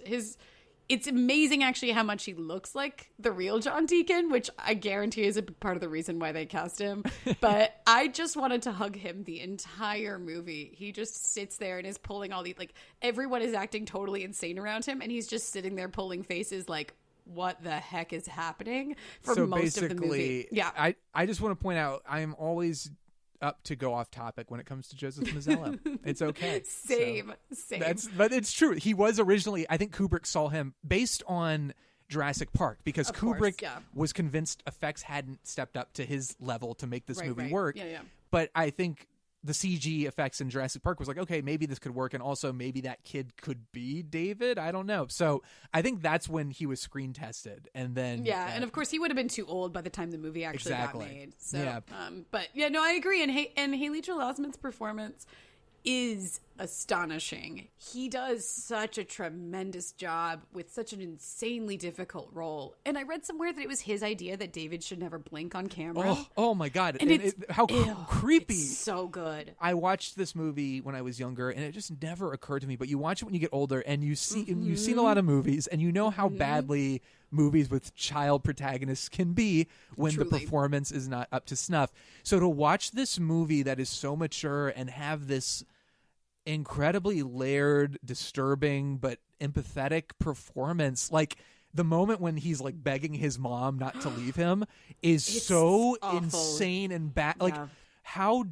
it's amazing actually how much he looks like the real John Deacon, which I guarantee is a big part of the reason why they cast him. But I just wanted to hug him the entire movie. He just sits there and is pulling all these, like, everyone is acting totally insane around him, and he's just sitting there pulling faces like, what the heck is happening for most of the movie. Yeah. I just want to point out, I'm always up to go off topic when it comes to Joseph Mazzello. It's okay. Same. But it's true. He was originally, I think Kubrick saw him based on Jurassic Park, because Kubrick was convinced effects hadn't stepped up to his level to make this movie work. Yeah. But I think the CG effects in Jurassic Park was like, okay, maybe this could work, and also maybe that kid could be David. I don't know. So I think that's when he was screen tested, and then and of course he would have been too old by the time the movie actually got made. So, yeah. But yeah, no, I agree. And Haley Joel Osment's performance is astonishing. He does such a tremendous job with such an insanely difficult role. And I read somewhere that it was his idea that David should never blink on camera. Oh my God. And how creepy. It's so good. I watched this movie when I was younger, and it just never occurred to me. But you watch it when you get older, and you see, and you've seen a lot of movies, and you know how badly movies with child protagonists can be when the performance is not up to snuff. So to watch this movie that is so mature and have this incredibly layered, disturbing, but empathetic performance, like the moment when he's like begging his mom not to leave him is so awful. insane and bad. Like how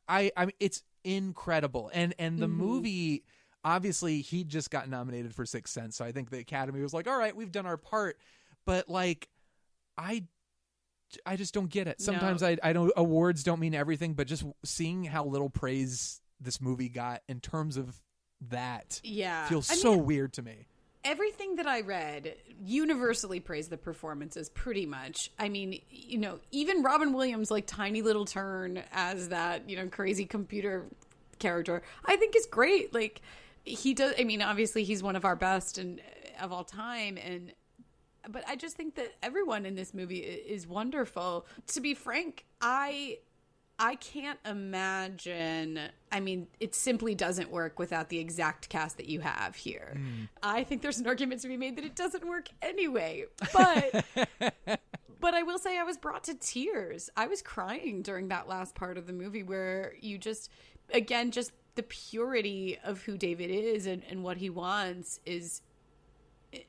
I mean, it's incredible. And the movie, obviously he just got nominated for Sixth Sense, so I think the Academy was like, all right, we've done our part. But like I just don't get it. Sometimes I don't, awards don't mean everything, but just seeing how little praise this movie got in terms of that feels so weird to me. Everything that I read universally praised the performances pretty much. I mean, you know, even Robin Williams' like tiny little turn as that, you know, crazy computer character, I think is great. Like he does, I mean, obviously he's one of our best and of all time, but I just think that everyone in this movie is wonderful. To be frank, I can't imagine. I mean, it simply doesn't work without the exact cast that you have here. I think there's an argument to be made that it doesn't work anyway. But but I will say I was brought to tears. I was crying during that last part of the movie where you just, again, just the purity of who David is and what he wants is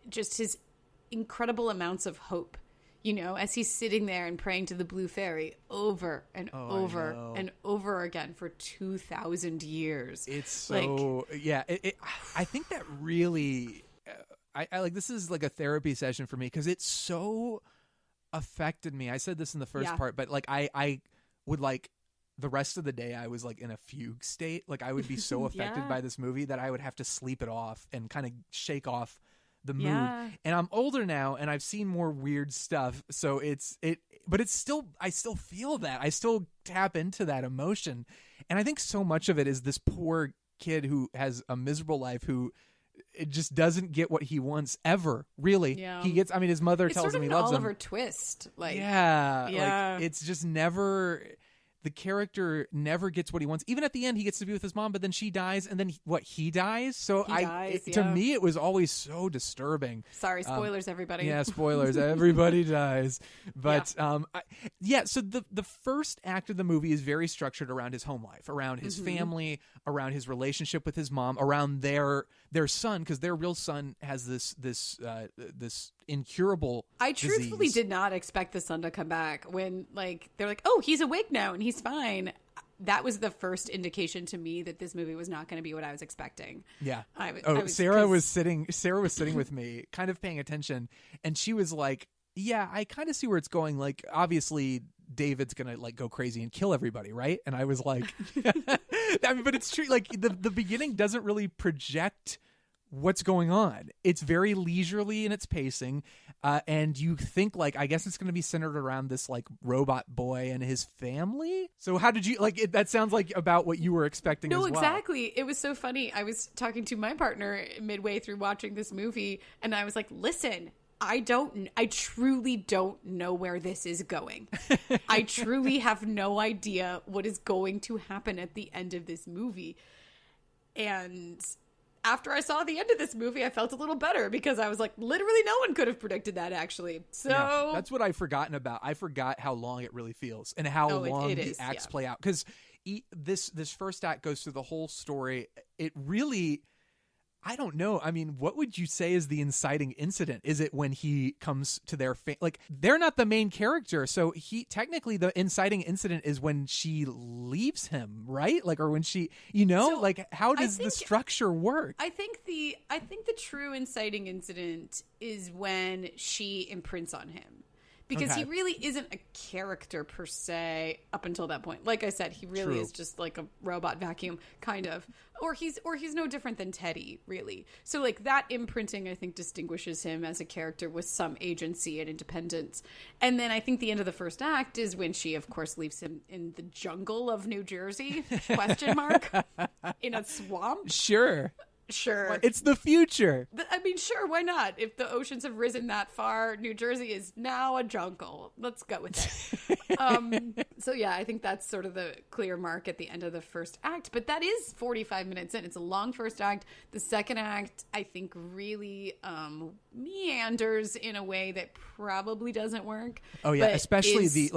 just his incredible amounts of hope. You know, as he's sitting there and praying to the blue fairy over and over and over again for 2,000 years. It's so, I think that really, I like, this is like a therapy session for me because it's so affected me. I said this in the first part, but like I would like the rest of the day I was like in a fugue state. Like I would be so affected by this movie that I would have to sleep it off and kind of shake off the mood. And I'm older now and I've seen more weird stuff, so but it's still, I still feel that, I still tap into that emotion. And I think so much of it is this poor kid who has a miserable life, who it just doesn't get what he wants ever, really. He gets, I mean, his mother tells him he loves him. Oliver Twist, like like it's just never, the character never gets what he wants. Even at the end, he gets to be with his mom, but then she dies, and then he dies. So to me, it was always so disturbing. Sorry, spoilers, everybody. Yeah, spoilers. Everybody dies. But so the first act of the movie is very structured around his home life, around his family, around his relationship with his mom, around their son, because their real son has this incurable I truthfully did not expect the son to come back when, like, they're like, oh, he's awake now and he's fine. That was the first indication to me that this movie was not going to be what I was expecting. Yeah. Sarah was sitting with me, kind of paying attention, and she was like, yeah, I kind of see where it's going. Like, obviously David's gonna like go crazy and kill everybody, right? And I was like, I mean, but it's true. Like the beginning doesn't really project what's going on. It's very leisurely in its pacing, and you think, like, I guess it's going to be centered around this like robot boy and his family. So how did you like it? That sounds like about what you were expecting. No, as well. Exactly. It was so funny. I was talking to my partner midway through watching this movie, and I was like, listen, I truly don't know where this is going. I truly have no idea what is going to happen at the end of this movie. And after I saw the end of this movie, I felt a little better because I was like, literally no one could have predicted that, actually. So that's what I've forgotten about. I forgot how long it really feels and how long the acts play out. Because this first act goes through the whole story. It really, I don't know. I mean, what would you say is the inciting incident? Is it when he comes to their like, they're not the main character, so technically the inciting incident is when she leaves him, right? Like, or when she, so like, how does the structure work? I think the true inciting incident is when she imprints on him, because he really isn't a character per se up until that point. Like I said, he really is just like a robot vacuum, kind of. Or he's no different than Teddy, really. So like that imprinting, I think, distinguishes him as a character with some agency and independence. And then I think the end of the first act is when she, of course, leaves him in the jungle of New Jersey, question mark, in a swamp. Sure. It's the future. I mean, sure, why not? If the oceans have risen that far, New Jersey is now a jungle. Let's go with it. So yeah, I think that's sort of the clear mark at the end of the first act. But that is 45 minutes in. It's a long first act. The second act, I think, really meanders in a way that probably doesn't work. Oh yeah, especially the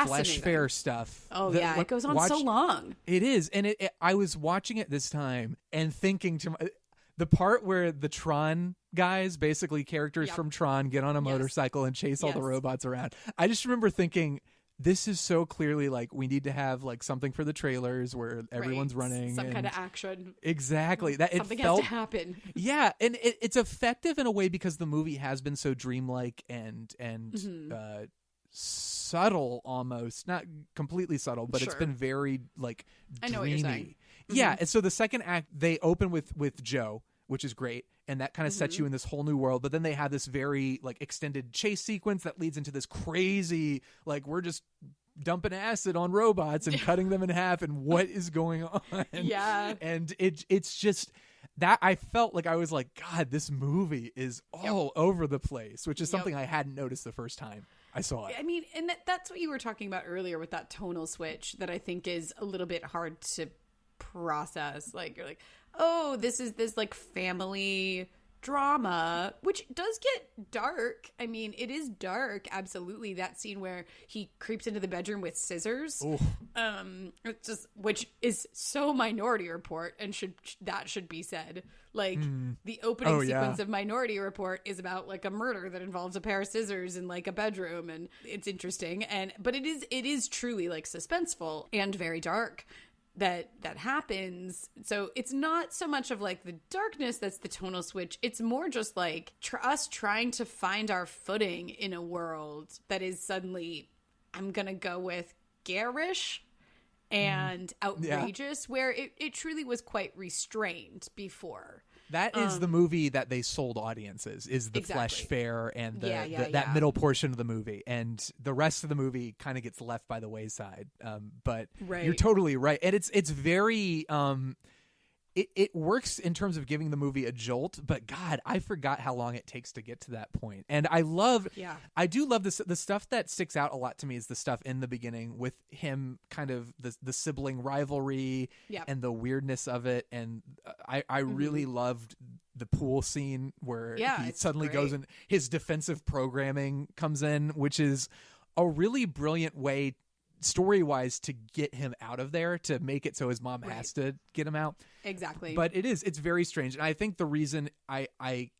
flesh fair stuff. Oh yeah, it goes on so long. It is, and I was watching it this time and thinking to the part where the Tron guys, basically characters from Tron, get on a motorcycle and chase all the robots around. I just remember thinking, this is so clearly like we need to have like something for the trailers where everyone's running. Some kind of action. Exactly. Something has to happen. Yeah, and it's effective in a way because the movie has been so dreamlike and subtle almost. Not completely subtle, but it's been very like dreamy. I know what you're saying. Yeah, and so the second act, they open with Joe, which is great, and that kind of sets you in this whole new world. But then they have this very like extended chase sequence that leads into this crazy, like, we're just dumping acid on robots and cutting them in half, and what is going on? Yeah, and it's just that I felt like I was like, God, this movie is all over the place, which is something I hadn't noticed the first time I saw it. I mean, and that's what you were talking about earlier with that tonal switch that I think is a little bit hard to process. Like, you're like, oh, this is this like family drama, which does get dark. I mean, it is dark, absolutely. That scene where he creeps into the bedroom with scissors, it's just, which is so Minority Report, and should be said. Like the opening sequence of Minority Report is about like a murder that involves a pair of scissors in like a bedroom, and it's interesting, but it is truly like suspenseful and very dark that happens. So it's not so much of like the darkness that's the tonal switch. It's more just like us trying to find our footing in a world that is suddenly, I'm gonna go with, garish and outrageous, where it truly was quite restrained before. That is the movie that they sold audiences, is the flesh fair and that middle portion of the movie. And the rest of the movie kind of gets left by the wayside. But you're totally right. And it's very... It works in terms of giving the movie a jolt, but God, I forgot how long it takes to get to that point. And I do love this. The stuff that sticks out a lot to me is the stuff in the beginning with him, kind of the sibling rivalry and the weirdness of it. And I really loved the pool scene where he suddenly goes and his defensive programming comes in, which is a really brilliant way story-wise to get him out of there, to make it so his mom has to get him out. Exactly. But it's very strange. And I think the reason I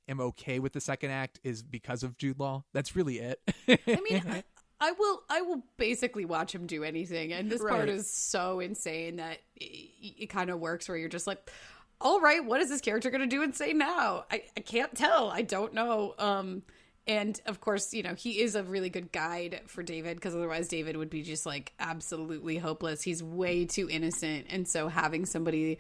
am okay with the second act is because of Jude Law. That's really it. I mean, I will basically watch him do anything. And this part is so insane that it kind of works, where you're just like, all right, what is this character going to do and say now? I can't tell. I don't know. And of course, you know, he is a really good guide for David, because otherwise David would be just like absolutely hopeless. He's way too innocent. And so having somebody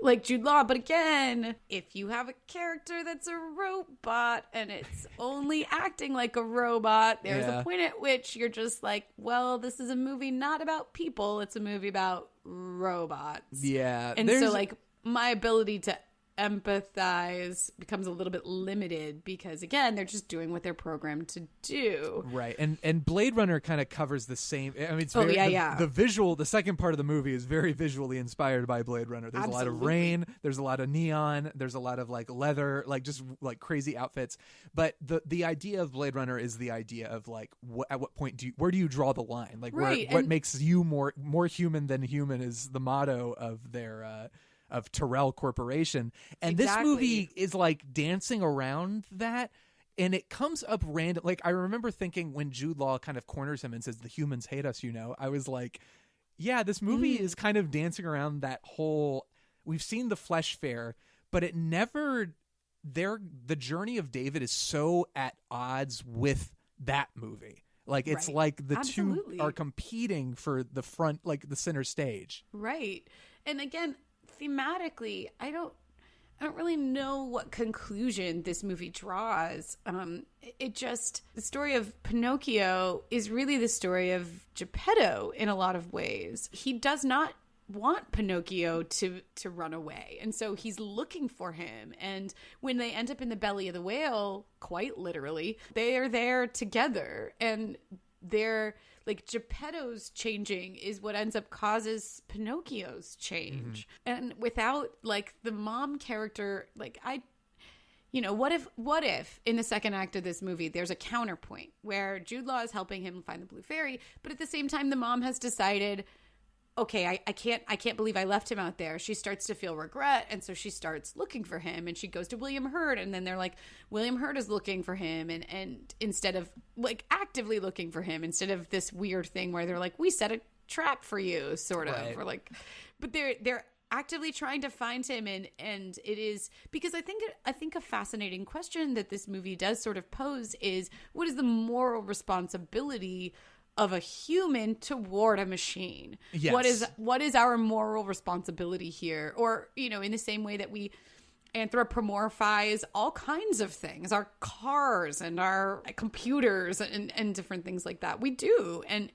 like Jude Law, but again, if you have a character that's a robot and it's only acting like a robot, there's a point at which you're just like, well, this is a movie not about people. It's a movie about robots. Yeah. And so like my ability to empathize becomes a little bit limited, because again, they're just doing what they're programmed to do. Right. And Blade Runner kind of covers the same. I mean, it's the visual, the second part of the movie is very visually inspired by Blade Runner. There's a lot of rain, there's a lot of neon, there's a lot of like leather, like just like crazy outfits. But the idea of Blade Runner is the idea of like, at what point where do you draw the line? Like what makes you more human than human is the motto of their of Tyrell Corporation. And this movie is like dancing around that, and it comes up random. Like, I remember thinking when Jude Law kind of corners him and says, the humans hate us, you know, I was like, yeah, this movie is kind of dancing around that whole, we've seen the flesh fair, but it never, the journey of David is so at odds with that movie. Like it's Right. like the Absolutely. two are competing for the front, like the center stage. Right. And again, thematically, I don't really know what conclusion this movie draws. The story of Pinocchio is really the story of Geppetto in a lot of ways. He does not want Pinocchio to run away, and so he's looking for him. And when they end up in the belly of the whale, quite literally, they are there together, and they're like Geppetto's changing is what ends up causes Pinocchio's change. And without like the mom character, like what if in the second act of this movie there's a counterpoint where Jude Law is helping him find the blue fairy, but at the same time the mom has decided, okay, I can't believe I left him out there. She starts to feel regret, and so she starts looking for him, and she goes to William Hurt, and then they're like, William Hurt is looking for him, and instead of like actively looking for him, instead of this weird thing where they're like, we set a trap for you, sort of, Right. or like, but they're actively trying to find him, and it is because I think a fascinating question that this movie does sort of pose is, what is the moral responsibility of a human toward a machine? Yes. What is our moral responsibility here? Or, in the same way that we anthropomorphize all kinds of things, our cars and our computers and different things like that. We do. And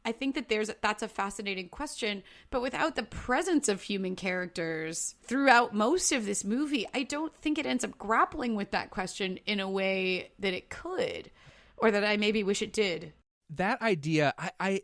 I think that that's a fascinating question, but without the presence of human characters throughout most of this movie, I don't think it ends up grappling with that question in a way that it could, or that I maybe wish it did. That idea,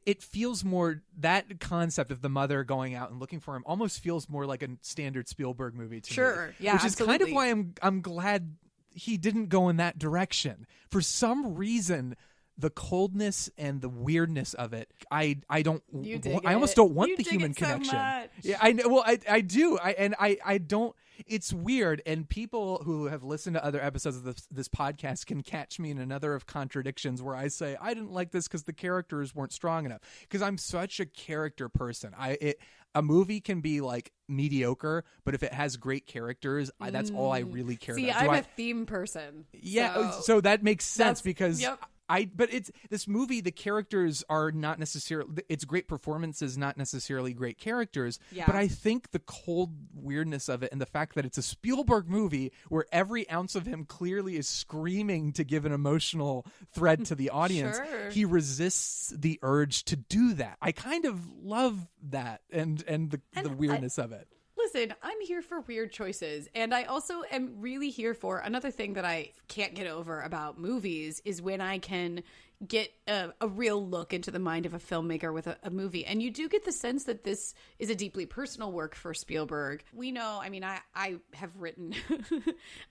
it feels more, that concept of the mother going out and looking for him almost feels more like a standard Spielberg movie to me. Sure, yeah, which is kind of absolutely. why I'm glad he didn't go in that direction. For some reason, the coldness and the weirdness of it, I almost don't want You the dig human it so connection. much. Yeah, I know. Well, I do. I don't. It's weird, and people who have listened to other episodes of this podcast can catch me in another of contradictions where I say I didn't like this because the characters weren't strong enough. Because I'm such a character person. A movie can be like mediocre, but if it has great characters, that's all I really care See, about. I'm a theme person. Yeah, so that makes sense because yep. But it's this movie, the characters are not necessarily, it's great performances, not necessarily great characters. Yeah. But I think the cold weirdness of it and the fact that it's a Spielberg movie where every ounce of him clearly is screaming to give an emotional thread to the audience, Sure. he resists the urge to do that. I kind of love that and the weirdness of it. Listen, I'm here for weird choices. And I also am really here for another thing that I can't get over about movies is when I can get a real look into the mind of a filmmaker with a movie. And you do get the sense that this is a deeply personal work for Spielberg. We know, I mean, I have written,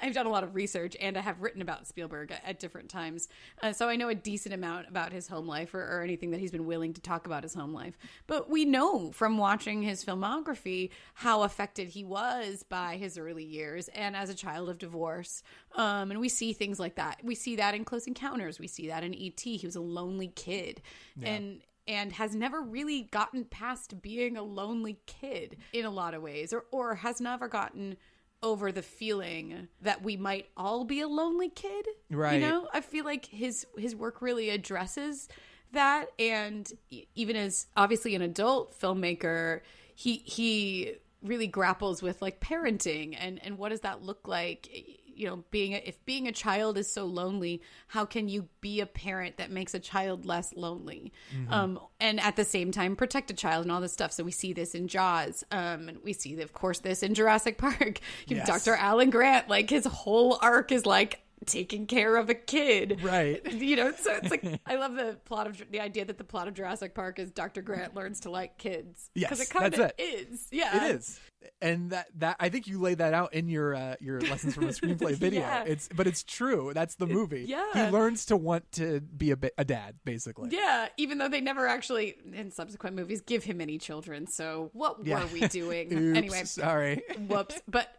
I've done a lot of research, and I have written about Spielberg at different times. So I know a decent amount about his home life or anything that he's been willing to talk about his home life. But we know from watching his filmography how affected he was by his early years and as a child of divorce. And we see things like that. We see that in Close Encounters. We see that in E.T. He was a lonely kid. Yeah. And has never really gotten past being a lonely kid in a lot of ways, or has never gotten over the feeling that we might all be a lonely kid. Right. I feel like his work really addresses that. And even as obviously an adult filmmaker, he really grapples with like parenting and what does that look like? If being a child is so lonely, how can you be a parent that makes a child less lonely? Mm-hmm. And at the same time, protect a child and all this stuff. So we see this in Jaws. And we see, of course, this in Jurassic Park. Yes. Dr. Alan Grant, like his whole arc is like taking care of a kid. Right. So it's like, I love the idea that the plot of Jurassic Park is Dr. Grant learns to like kids. Yes, because it kind of it. is. Yeah. It is. And that I think you laid that out in your lessons from a screenplay video. Yeah. It's true. That's the movie. Yeah. He learns to want to be a dad, basically. Yeah, even though they never actually, in subsequent movies, give him any children. So what were we doing? Oops, Anyway, sorry. Whoops. But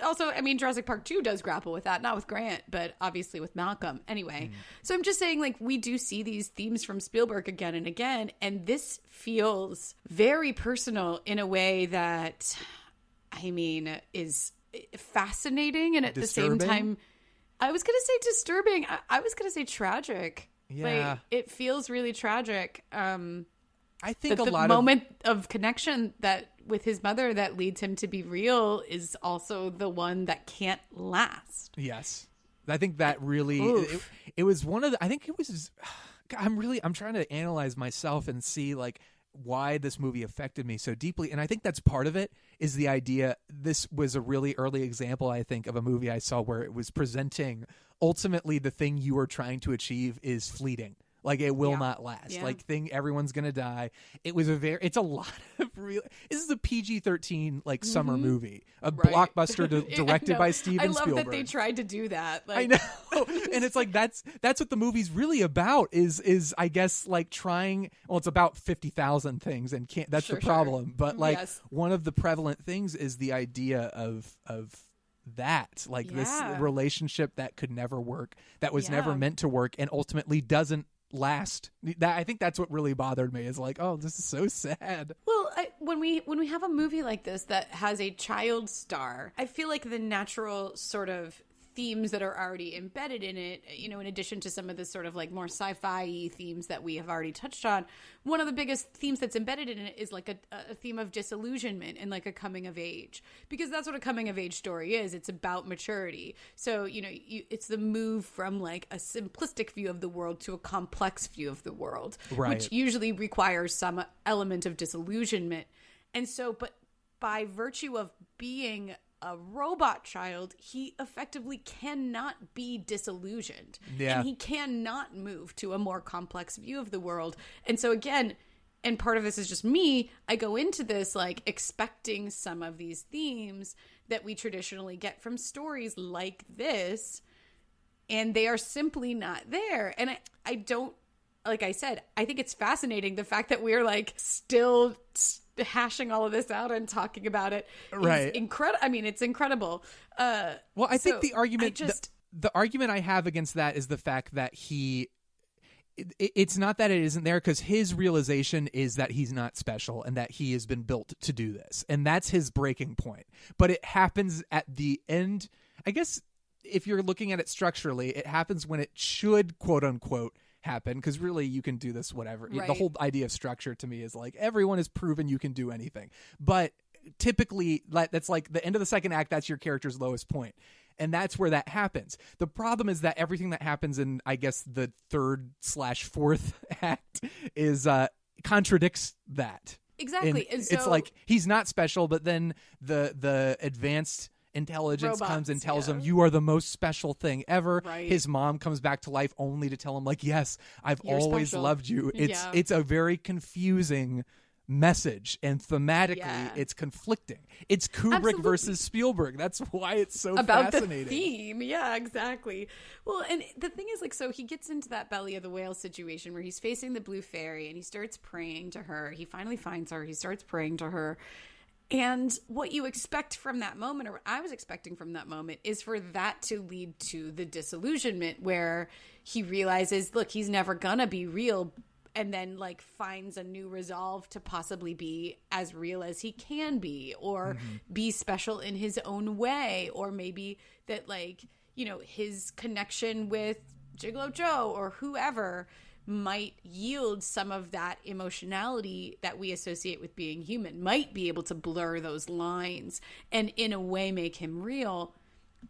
also, I mean, Jurassic Park 2 does grapple with that, not with Grant, but obviously with Malcolm. Anyway, so I'm just saying, like, we do see these themes from Spielberg again and again, and this feels very personal in a way that, I mean, is fascinating, and at Disturbing? the same time, I was going to say disturbing. I was going to say tragic. Yeah. Like, it feels really tragic. I think but a lot the moment of connection that with his mother that leads him to be real is also the one that can't last. Yes. I think that really it was one of the, I think it was I'm trying to analyze myself and see like why this movie affected me so deeply, and I think that's part of it is the idea. This was a really early example, I think, of a movie I saw where it was presenting ultimately the thing you are trying to achieve is fleeting. Like, it will not last. Yeah. Like, everyone's gonna die. It's a lot of real. This is a PG-13 like summer movie, a blockbuster directed by Steven Spielberg. I love that they tried to do that. Like, I know, and it's like that's what the movie's really about. Is I guess like trying. Well, it's about 50,000 things, and can't. That's the problem. But like one of the prevalent things is the idea of that, like this relationship that could never work, that was never meant to work, and ultimately doesn't last. That I think that's what really bothered me, is like, oh, this is so sad. Well, when we have a movie like this that has a child star, I feel like the natural sort of themes that are already embedded in it, you know, in addition to some of the sort of like more sci-fi themes that we have already touched on, one of the biggest themes that's embedded in it is like a theme of disillusionment and like a coming of age, because that's what a coming of age story is. It's about maturity. So, you know, it's the move from like a simplistic view of the world to a complex view of the world, which usually requires some element of disillusionment. And so, but by virtue of being a robot child, he effectively cannot be disillusioned. And he cannot move to a more complex view of the world. And so again, and part of this is just me, I go into this like expecting some of these themes that we traditionally get from stories like this, and they are simply not there. And I don't, like I said, I think it's fascinating the fact that we're like still hashing all of this out and talking about it. Is incredible. I mean, it's incredible. Well, I think the argument, the argument I have against that is the fact that it's not that it isn't there, because his realization is that he's not special and that he has been built to do this, and that's his breaking point. But it happens at the end. I guess if you're looking at it structurally, it happens when it should, quote unquote, happen, because really you can do this whatever. The whole idea of structure to me is like everyone has proven you can do anything, but typically that's like the end of the second act. That's your character's lowest point, and that's where that happens. The problem is that everything that happens in, I guess, the third/fourth act is contradicts that. Exactly. And so, it's like he's not special, but then the advanced intelligence comes and tells him, you are the most special thing ever. His mom comes back to life only to tell him, like, yes, You're always special. Loved you. It's a very confusing message, and thematically it's conflicting. It's Kubrick versus Spielberg. That's why it's so about fascinating. The theme. Yeah, exactly. Well, and the thing is, like, so he gets into that belly of the whale situation where he's facing the blue fairy and he starts praying to her. He finally finds her. He starts praying to her. And what you expect from that moment, or what I was expecting from that moment, is for that to lead to the disillusionment where he realizes, look, he's never gonna be real, and then like finds a new resolve to possibly be as real as he can be, or be special in his own way, or maybe that, like, you know, his connection with Gigolo Joe or whoever might yield some of that emotionality that we associate with being human, might be able to blur those lines and in a way make him real.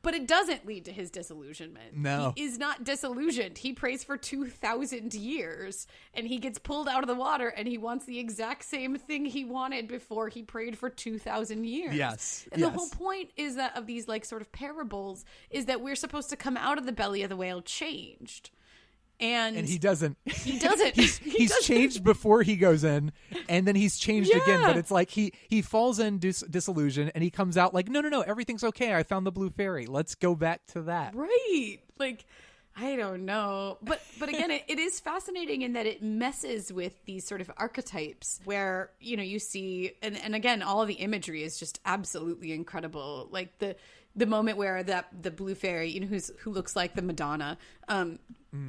But it doesn't lead to his disillusionment. No. He is not disillusioned. He prays for 2,000 years and he gets pulled out of the water and he wants the exact same thing he wanted before he prayed for 2,000 years. Yes. And the whole point is that of these like sort of parables is that we're supposed to come out of the belly of the whale changed. And he doesn't. He doesn't. He's changed before he goes in, and then he's changed again. But it's like he falls in disillusion, and he comes out like, no, everything's okay. I found the blue fairy. Let's go back to that. Right. Like, I don't know. But again, it is fascinating in that it messes with these sort of archetypes where, you know, you see, and again, all of the imagery is just absolutely incredible. Like the moment where the blue fairy, you know, who looks like the Madonna,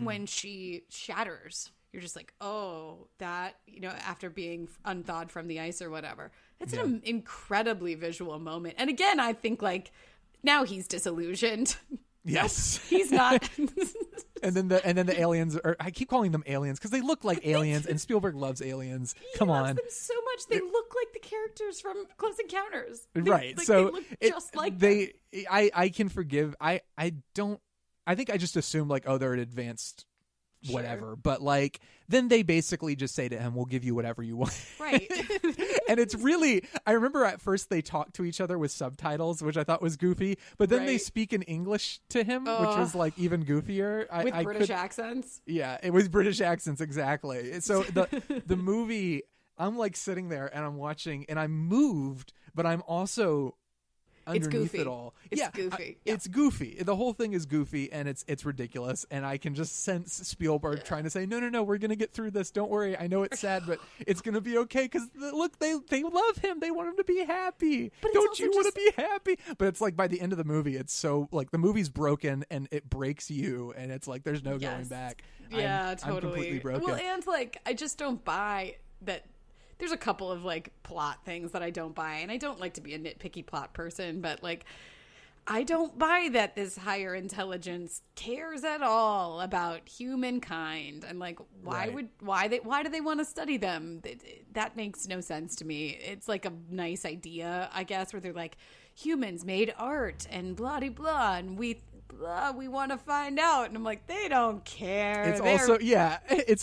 when she shatters, you're just like, oh, that, you know, after being unthawed from the ice or whatever. It's an incredibly visual moment. And again, I think like now he's disillusioned. Yes. He's not. And then the aliens are, I keep calling them aliens because they look like aliens, and Spielberg loves aliens. Come loves on. them so much. They look like the characters from Close Encounters. Right. Like, so they look just like them. I can forgive. I think I just assume like, oh, they're an advanced whatever. But like, then they basically just say to him, we'll give you whatever you want. Right. And it's really, I remember at first they talked to each other with subtitles, which I thought was goofy, but then they speak in English to him, which was like even goofier. With British accents. Yeah, it was British accents, exactly. So the movie, I'm like sitting there and I'm watching and I'm moved, but I'm also underneath it all. It's goofy. It's goofy. The whole thing is goofy and it's ridiculous. And I can just sense Spielberg trying to say, no, we're going to get through this. Don't worry. I know it's sad, but it's going to be okay. Because look, they love him. They want him to be happy. But don't you want to be happy? But it's like by the end of the movie, it's so like the movie's broken and it breaks you. And it's like, there's no going back. Yeah, totally. I'm completely broken. Well, and like, I just don't buy that. There's a couple of like plot things that I don't buy, and I don't like to be a nitpicky plot person, but like I don't buy that this higher intelligence cares at all about humankind, and like why do they want to study them? That makes no sense to me. It's like a nice idea, I guess, where they're like, humans made art and blah de blah, and we want to find out, and I'm like, they don't care. It's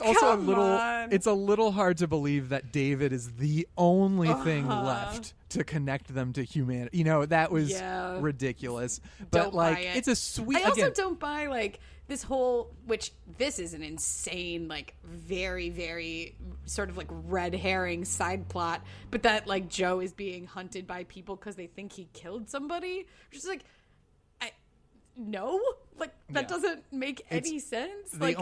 also a little hard to believe that David is the only thing left to connect them to humanity. You know, that was ridiculous. But don't like, buy it. it's a sweet. I also don't buy like this whole, which this is an insane, like very, very sort of like red herring side plot, but that like Joe is being hunted by people because they think he killed somebody, which is like, no, like that doesn't make any sense. The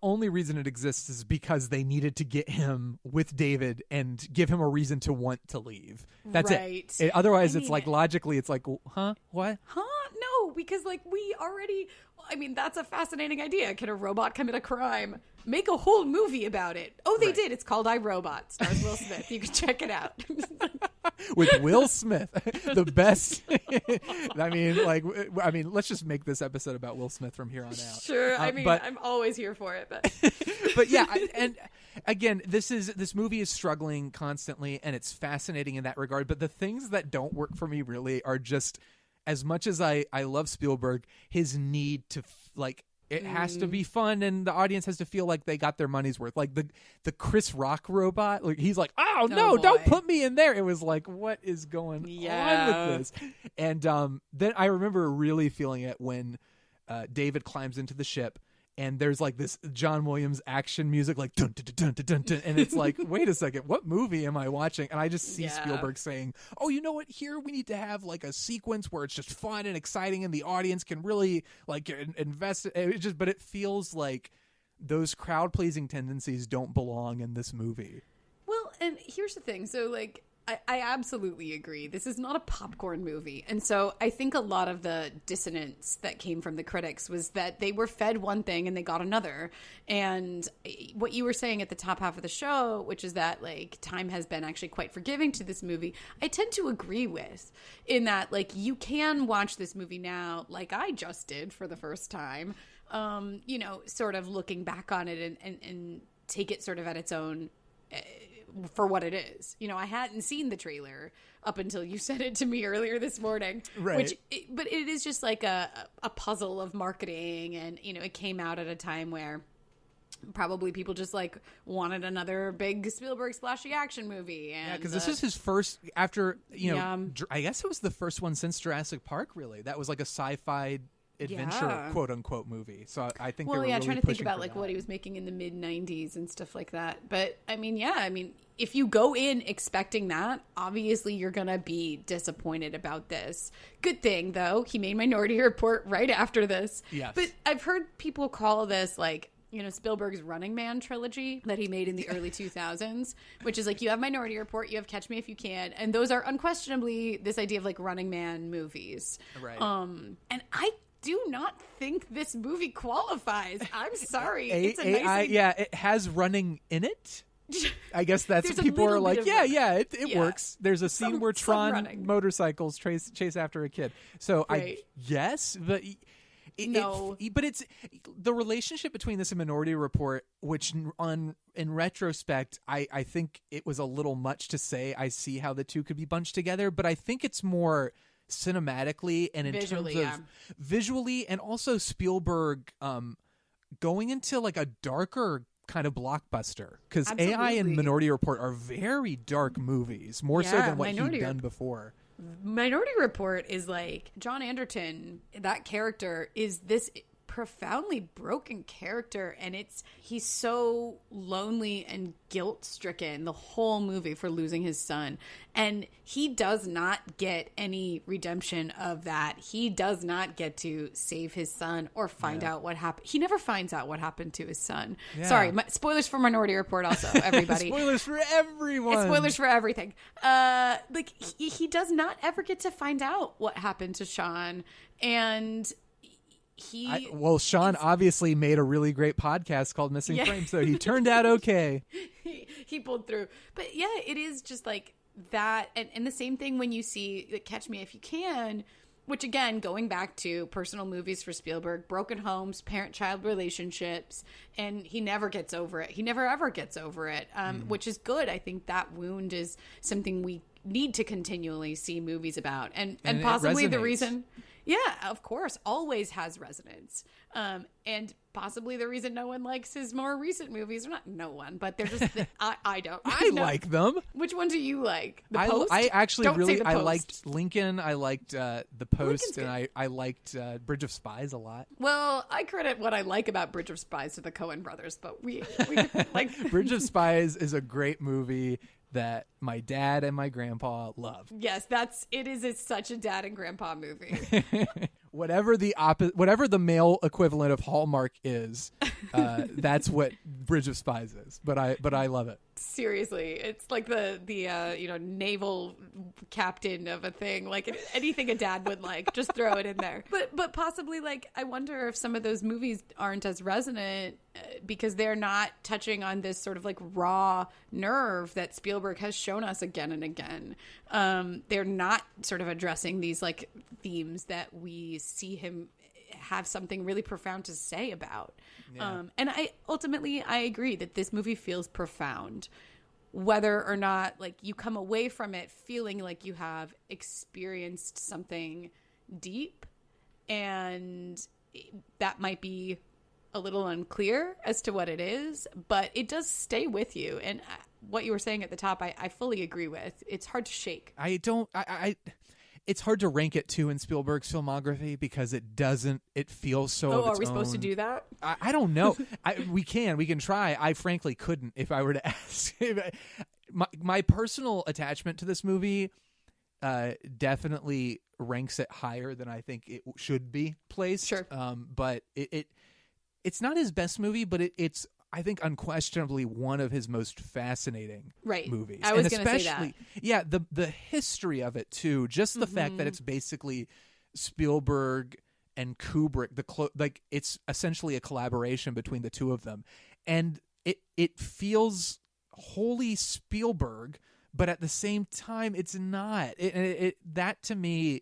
only reason it exists is because they needed to get him with David and give him a reason to want to leave. That's it. Otherwise, it's like logically, it's like, huh? What? Huh? No, because like we already. I mean, that's a fascinating idea. Can a robot commit a crime? Make a whole movie about it. Oh, they did. It's called iRobot. Stars Will Smith. You can check it out. With Will Smith, the best. I mean, let's just make this episode about Will Smith from here on out. Sure. I mean, I'm always here for it, but but yeah, and again, this movie is struggling constantly, and it's fascinating in that regard. But the things that don't work for me really are just, as much as I love Spielberg, his need to it has to be fun, and the audience has to feel like they got their money's worth. Like the Chris Rock robot, like he's like, oh no, don't put me in there. It was like, what is going on with this? And then I remember really feeling it when David climbs into the ship. And there's like this John Williams action music, like dun dun dun dun dun dun, and it's like, wait a second, what movie am I watching? And I just see Spielberg saying, "Oh, you know what? Here we need to have like a sequence where it's just fun and exciting, and the audience can really like invest." But it feels like those crowd pleasing tendencies don't belong in this movie. Well, and here's the thing. So like, I absolutely agree. This is not a popcorn movie. And so I think a lot of the dissonance that came from the critics was that they were fed one thing and they got another. And what you were saying at the top half of the show, which is that like time has been actually quite forgiving to this movie, I tend to agree with, in that like you can watch this movie now, like I just did for the first time, you know, sort of looking back on it and take it sort of at its own for what it is. You know, I hadn't seen the trailer up until you said it to me earlier this morning. Right. But it is just like a puzzle of marketing, and you know, it came out at a time where probably people just like wanted another big Spielberg splashy action movie. And, because this is his first after, you know, I guess it was the first one since Jurassic Park. Really, that was like a sci-fi adventure quote unquote movie. So I think they were really trying to think about like what he was making in the mid 90s and stuff like that. But I mean, if you go in expecting that, obviously you're gonna be disappointed about this. Good thing though, he made Minority Report right after this. Yes. But I've heard people call this like, you know, Spielberg's Running Man trilogy that he made in the early 2000s, which is like, you have Minority Report, you have Catch Me If You Can, and those are unquestionably this idea of like Running Man movies. Right. And I do not think this movie qualifies. I'm sorry. It's a nice idea. Yeah, it has running in it. I guess that's There's what a people are little like, bit of it works. There's a scene where some Tron running. motorcycles chase after a kid. So Right. yes, but No. but it's the relationship between this and Minority Report, which in retrospect, I think it was a little much to say. I see how the two could be bunched together, but I think it's more cinematically and in Visually, terms of visually, and also Spielberg going into like a darker kind of blockbuster, because AI and Absolutely. Minority Report are very dark movies, more so Yeah, than what Minority he'd done before. Minority Report is like John Anderton. That character is this profoundly broken character, and he's so lonely and guilt stricken the whole movie for losing his son, and he does not get any redemption of that. He does not get to save his son or find out what happened. He never finds out what happened to his son. Sorry, spoilers for Minority Report also, everybody. Spoilers for everyone. Spoilers for everything. Like he does not ever get to find out what happened to Shawn, and Shawn obviously made a really great podcast called Missing Frame, so he turned out okay. he pulled through. But yeah, it is just like that, and the same thing when you see Catch Me If You Can, which again, going back to personal movies for Spielberg, broken homes, parent-child relationships, and he never gets over it. He never ever gets over it, which is good. I think that wound is something we need to continually see movies about, and possibly the reason. Yeah, of course, always has resonance. And possibly the reason no one likes his more recent movies, or not no one, but they're just, I don't. I like them. Which one do you like? The Post? I actually Don't say The I Post. liked Lincoln, I liked The Post, Lincoln's and I liked Bridge of Spies a lot. Well, I credit what I like about Bridge of Spies to the Coen brothers, but we like Bridge of Spies is a great movie that my dad and my grandpa love. Yes, it's such a dad and grandpa movie. Whatever the male equivalent of Hallmark is, that's what Bridge of Spies is. But I love it. Seriously, it's like the naval captain of a thing, like anything a dad would like, just throw it in there. But possibly, like, I wonder if some of those movies aren't as resonant because they're not touching on this sort of like raw nerve that Spielberg has shown us again and again. They're not sort of addressing these like themes that we see him have something really profound to say about. Yeah. And I agree that this movie feels profound, whether or not like you come away from it feeling like you have experienced something deep, and that might be a little unclear as to what it is, but it does stay with you. And what you were saying at the top, I fully agree with. It's hard to shake. It's hard to rank it too in Spielberg's filmography because it feels so of Are its we supposed to own. do that? I don't know. We can try. I frankly couldn't if I were to ask. My personal attachment to this movie definitely ranks it higher than I think it should be placed. Sure. But it's not his best movie, but it's I think unquestionably one of his most fascinating movies. I was going to say that. Yeah, the history of it too. Just the fact that it's basically Spielberg and Kubrick. It's essentially a collaboration between the two of them, and it feels wholly Spielberg, but at the same time, it's not. That to me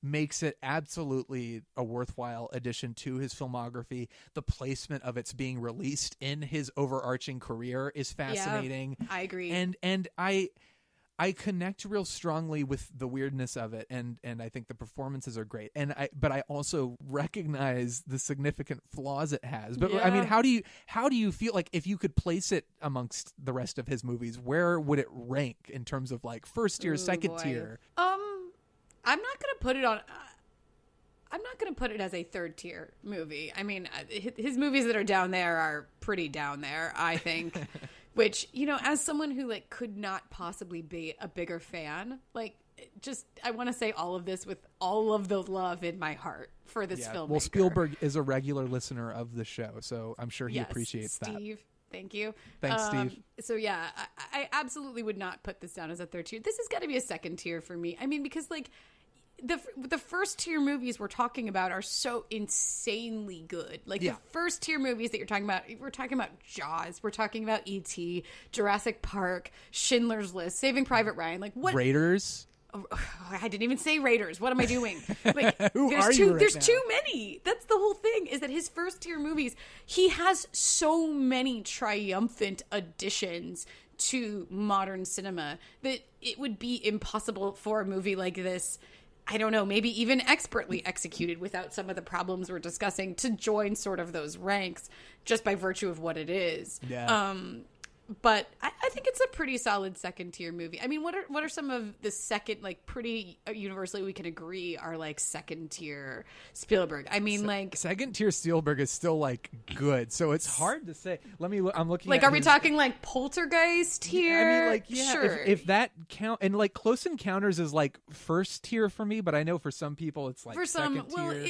makes it absolutely a worthwhile addition to his filmography. The placement of it's being released in his overarching career is fascinating. Yeah, I agree. And I connect real strongly with the weirdness of it, and I think the performances are great. But I also recognize the significant flaws it has. But I mean, how do you feel like if you could place it amongst the rest of his movies, where would it rank in terms of like first tier, second tier? I'm not going to put it on. I'm not going to put it as a third tier movie. I mean, his movies that are down there are pretty down there, I think. Which, as someone who like could not possibly be a bigger fan, like just I want to say all of this with all of the love in my heart for this filmmaker. Well, Spielberg is a regular listener of the show, so I'm sure he Yes, appreciates that. Steve. Thank you. Thanks, Steve. So yeah, I absolutely would not put this down as a third tier. This has got to be a second tier for me. I mean, because like the first tier movies we're talking about are so insanely good. Like the first tier movies that you're talking about, we're talking about Jaws, we're talking about E.T., Jurassic Park, Schindler's List, Saving Private Ryan. Like what? Raiders. Oh, I didn't even say Raiders. What am I doing? Like, there's too many. That's the whole thing, is that his first tier movies, he has so many triumphant additions to modern cinema that it would be impossible for a movie like this, I don't know, maybe even expertly executed without some of the problems we're discussing, to join sort of those ranks just by virtue of what it is. Yeah. But I think it's a pretty solid second tier movie. I mean, what are some of the second, like, pretty universally we can agree are like second tier Spielberg? I mean, like second tier Spielberg is still like good, so it's hard to say. I'm looking. Like, at are we talking like Poltergeist here? I mean, like, yeah, sure. If that count, and like Close Encounters is like first tier for me, but I know for some people it's like for some, second well, tier.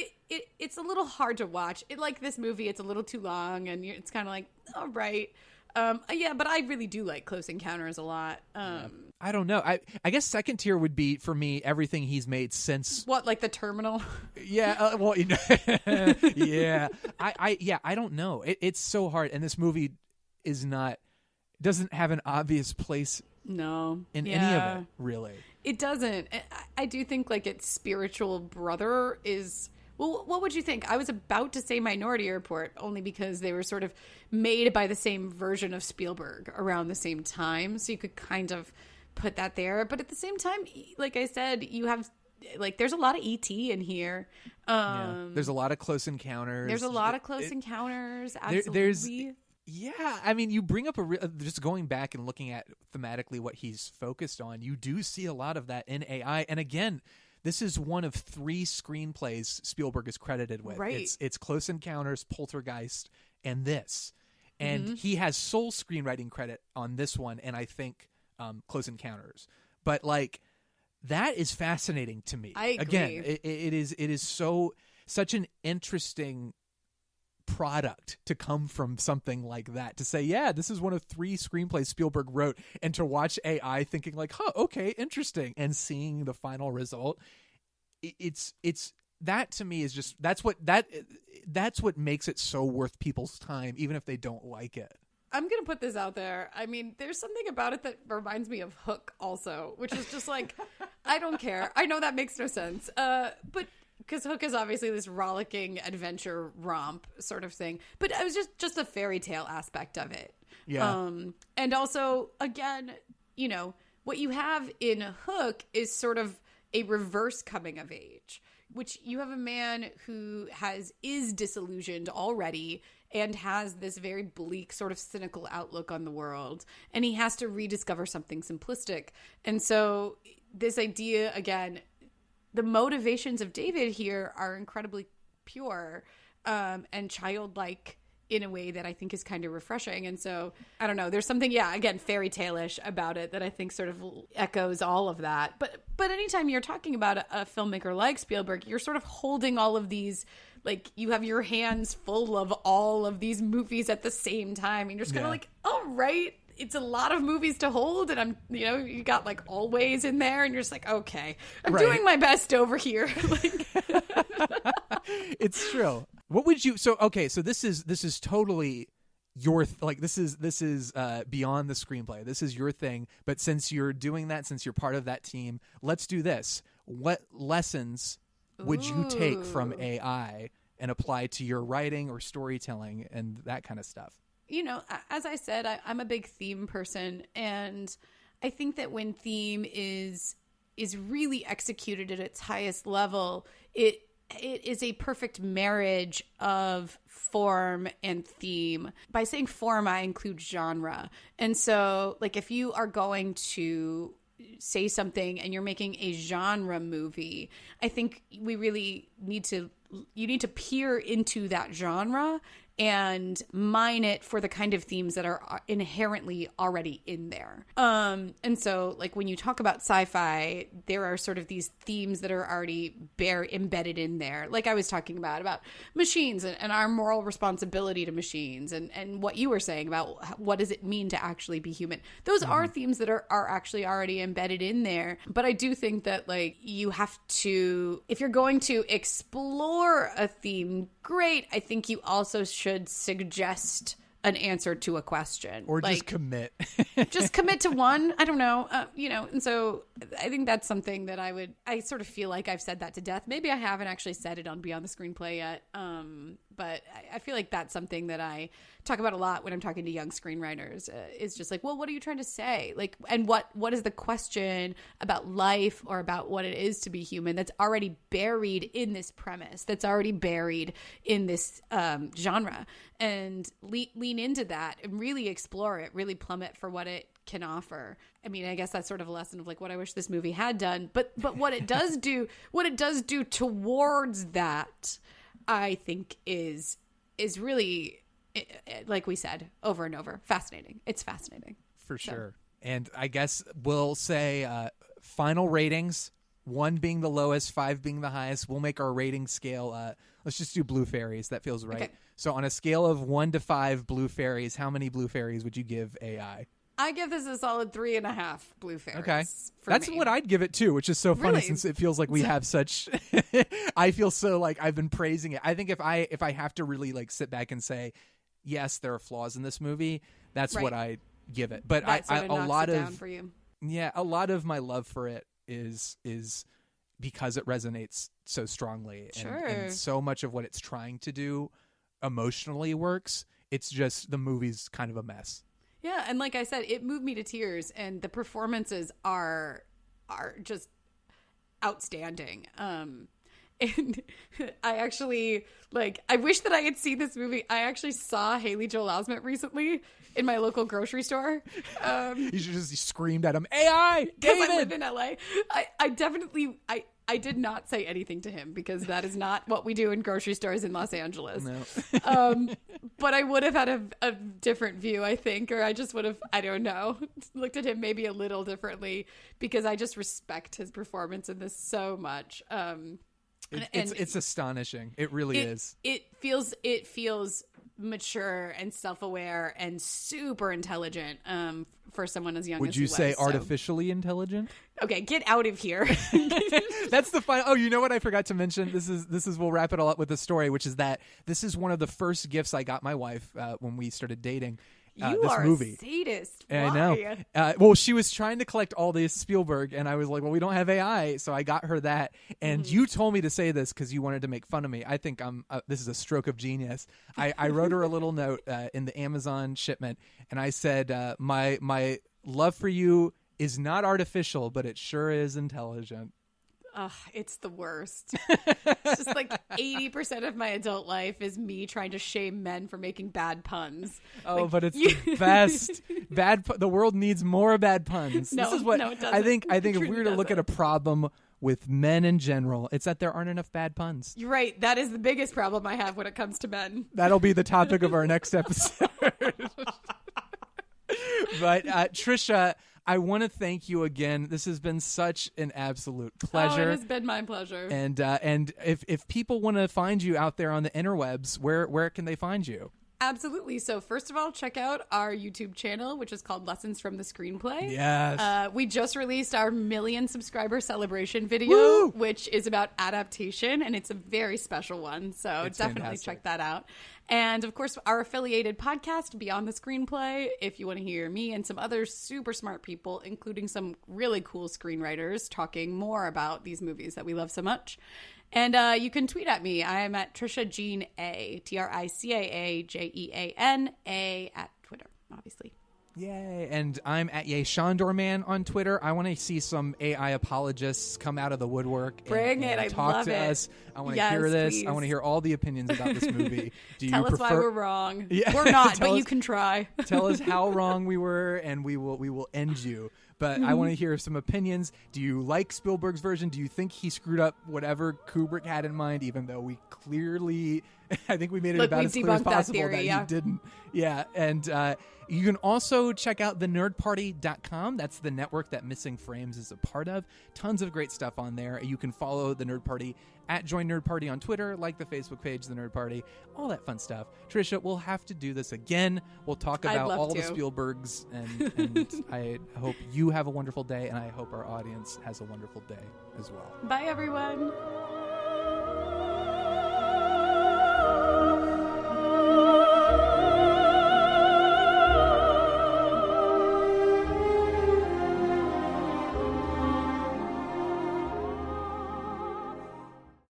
it's a little hard to watch. It, like this movie, it's a little too long, and it's kind of like, all right. Yeah, but I really do like Close Encounters a lot. I don't know. I guess second tier would be for me everything he's made since. What, like The Terminal? Yeah. Well, yeah. I don't know. It's so hard, and this movie doesn't have an obvious place. No, in any of it, really. It doesn't. I do think like its spiritual brother is. Well, what would you think? I was about to say Minority Report, only because they were sort of made by the same version of Spielberg around the same time. So you could kind of put that there. But at the same time, like I said, you have, like, there's a lot of E.T. in here. There's a lot of Close Encounters. There's a lot of Close Encounters. Absolutely. Yeah, I mean, you bring up just going back and looking at thematically what he's focused on, you do see a lot of that in AI. And again, this is one of 3 screenplays Spielberg is credited with. Right. It's Close Encounters, Poltergeist, and this. And he has sole screenwriting credit on this one, and I think Close Encounters. But like, that is fascinating to me. I agree. Again, it is such an interesting product to come from something like that, to say, yeah, this is one of 3 screenplays Spielberg wrote, and to watch AI thinking like, okay, interesting, and seeing the final result, it's that to me is just that's what makes it so worth people's time, even if they don't like it. I'm gonna put this out there. I mean, there's something about it that reminds me of Hook also, which is just like, I don't care. I know that makes no sense, but because Hook is obviously this rollicking adventure romp sort of thing, but it was just a fairy tale aspect of it. Yeah. And also, again, you know, what you have in Hook is sort of a reverse coming of age, which you have a man who is disillusioned already and has this very bleak, sort of cynical outlook on the world, and he has to rediscover something simplistic. And so this idea, again, the motivations of David here are incredibly pure and childlike in a way that I think is kind of refreshing. And so, I don't know, there's something, again, fairy tale-ish about it that I think sort of echoes all of that. But anytime you're talking about a filmmaker like Spielberg, you're sort of holding all of these, like, you have your hands full of all of these movies at the same time. And you're just kind of like, all right, it's a lot of movies to hold, and you got like Always in there, and you're just like, okay, I'm doing my best over here. Like, it's true. What would you? So this is totally your this is beyond the screenplay. This is your thing. But since you're doing that, since you're part of that team, let's do this. What lessons would you take from AI and apply to your writing or storytelling and that kind of stuff? You know, as I said, I'm a big theme person, and I think that when theme is really executed at its highest level, it is a perfect marriage of form and theme. By saying form, I include genre. And so, like, if you are going to say something and you're making a genre movie, I think we really need to peer into that genre and mine it for the kind of themes that are inherently already in there. And so like when you talk about sci-fi, there are sort of these themes that are already embedded in there. Like I was talking about machines and our moral responsibility to machines, and what you were saying about what does it mean to actually be human. Those are themes that are actually already embedded in there. But I do think that like you have to, if you're going to explore a theme, great. I think you also should suggest an answer to a question, or like, just commit. just commit to one. I don't know, and so I think that's something that I sort of feel like I've said that to death. Maybe I haven't actually said it on Beyond the Screenplay yet, but I feel like that's something that I talk about a lot when I'm talking to young screenwriters. Is just like, well, what are you trying to say? Like, and what is the question about life or about what it is to be human that's already buried in this premise, that's already buried in this genre, and lean into that and really explore it, really plumb it for what it can offer. I mean, I guess that's sort of a lesson of like what I wish this movie had done, but what it does do, towards that, I think is really, like we said over and over, fascinating. It's fascinating. For sure. And I guess we'll say final ratings, 1 being the lowest, 5 being the highest. We'll make our rating scale. Let's just do blue fairies. That feels right. Okay. So on a scale of 1 to 5 blue fairies, how many blue fairies would you give AI? I give this a solid 3.5 blue fairies. Okay. That's what I'd give it too, which is so funny, Really? since it feels like we have such I feel so like I've been praising it. I think if I have to really like sit back and say, yes, there are flaws in this movie, that's what I give it. But that sort of a knocks lot it of down for you. Yeah, a lot of my love for it is because it resonates so strongly, and so much of what it's trying to do emotionally works. It's just the movie's kind of a mess. Yeah, and like I said, it moved me to tears, and the performances are just outstanding. And I actually, like, I wish that I had seen this movie. I actually saw Haley Joel Osment recently in my local grocery store. You should just screamed at him, AI, because David! I live in LA. I definitely, I did not say anything to him, because that is not what we do in grocery stores in Los Angeles. No. But I would have had a different view, I think, or I just would have, I don't know, looked at him maybe a little differently, because I just respect his performance in this so much. It's astonishing. It really is. It feels mature and self-aware and super intelligent for someone as young Would as you he was, say so. artificially intelligent? Okay, get out of here. That's the final. Oh, you know what I forgot to mention? This is we'll wrap it all up with the story, which is that this is one of the first gifts I got my wife when we started dating. You this are movie. a sadist. I Why? know. Well, she was trying to collect all this Spielberg, and I was like, well, we don't have AI, so I got her that. And you told me to say this because you wanted to make fun of me. I think this is a stroke of genius. I wrote her a little note in the Amazon shipment, and I said, my love for you is not artificial, but it sure is intelligent. Ugh, it's the worst. It's just like 80% of my adult life is me trying to shame men for making bad puns. Oh, Like, but it's the best. The world needs more bad puns. No, this is what no, it doesn't. I think It if we truly were to look at doesn't. a problem with men in general, it's that there aren't enough bad puns. You're right. That is the biggest problem I have when it comes to men. That'll be the topic of our next episode. But Tricia, I want to thank you again. This has been such an absolute pleasure. Oh, it has been my pleasure. And if people want to find you out there on the interwebs, where can they find you? Absolutely. So first of all, check out our YouTube channel, which is called Lessons from the Screenplay. Yes. We just released our 1 million subscriber celebration video, Woo! which is about adaptation, and it's a very special one. So It's definitely fantastic. check that out. And of course, our affiliated podcast, Beyond the Screenplay, if you want to hear me and some other super smart people, including some really cool screenwriters, talking more about these movies that we love so much. And you can tweet at me. I am at Tricia Jean A, TriciaJean at Twitter, obviously. Yay. And I'm at YayShondorman on Twitter. I want to see some AI apologists come out of the woodwork. Bring it. I talk love to it. us. I want to Yes, hear this. please. I want to hear all the opinions about this movie. Do Tell you us prefer? why we're wrong. Yeah. We're not, Tell but you us- can try. Tell us how wrong we were, and we will end you. But I want to hear some opinions. Do you like Spielberg's version? Do you think he screwed up whatever Kubrick had in mind, even though we clearly I think we made it Look, about we as clear as debunked that possible theory, that yeah. he didn't. Yeah, and you can also check out thenerdparty.com. That's the network that Missing Frames is a part of. Tons of great stuff on there. You can follow the Nerd Party at Join Nerd Party on Twitter, like the Facebook page, The Nerd Party, all that fun stuff. Tricia, we'll have to do this again. We'll talk I'd about love all to. the Spielbergs, and I hope you have a wonderful day, and I hope our audience has a wonderful day as well. Bye, everyone.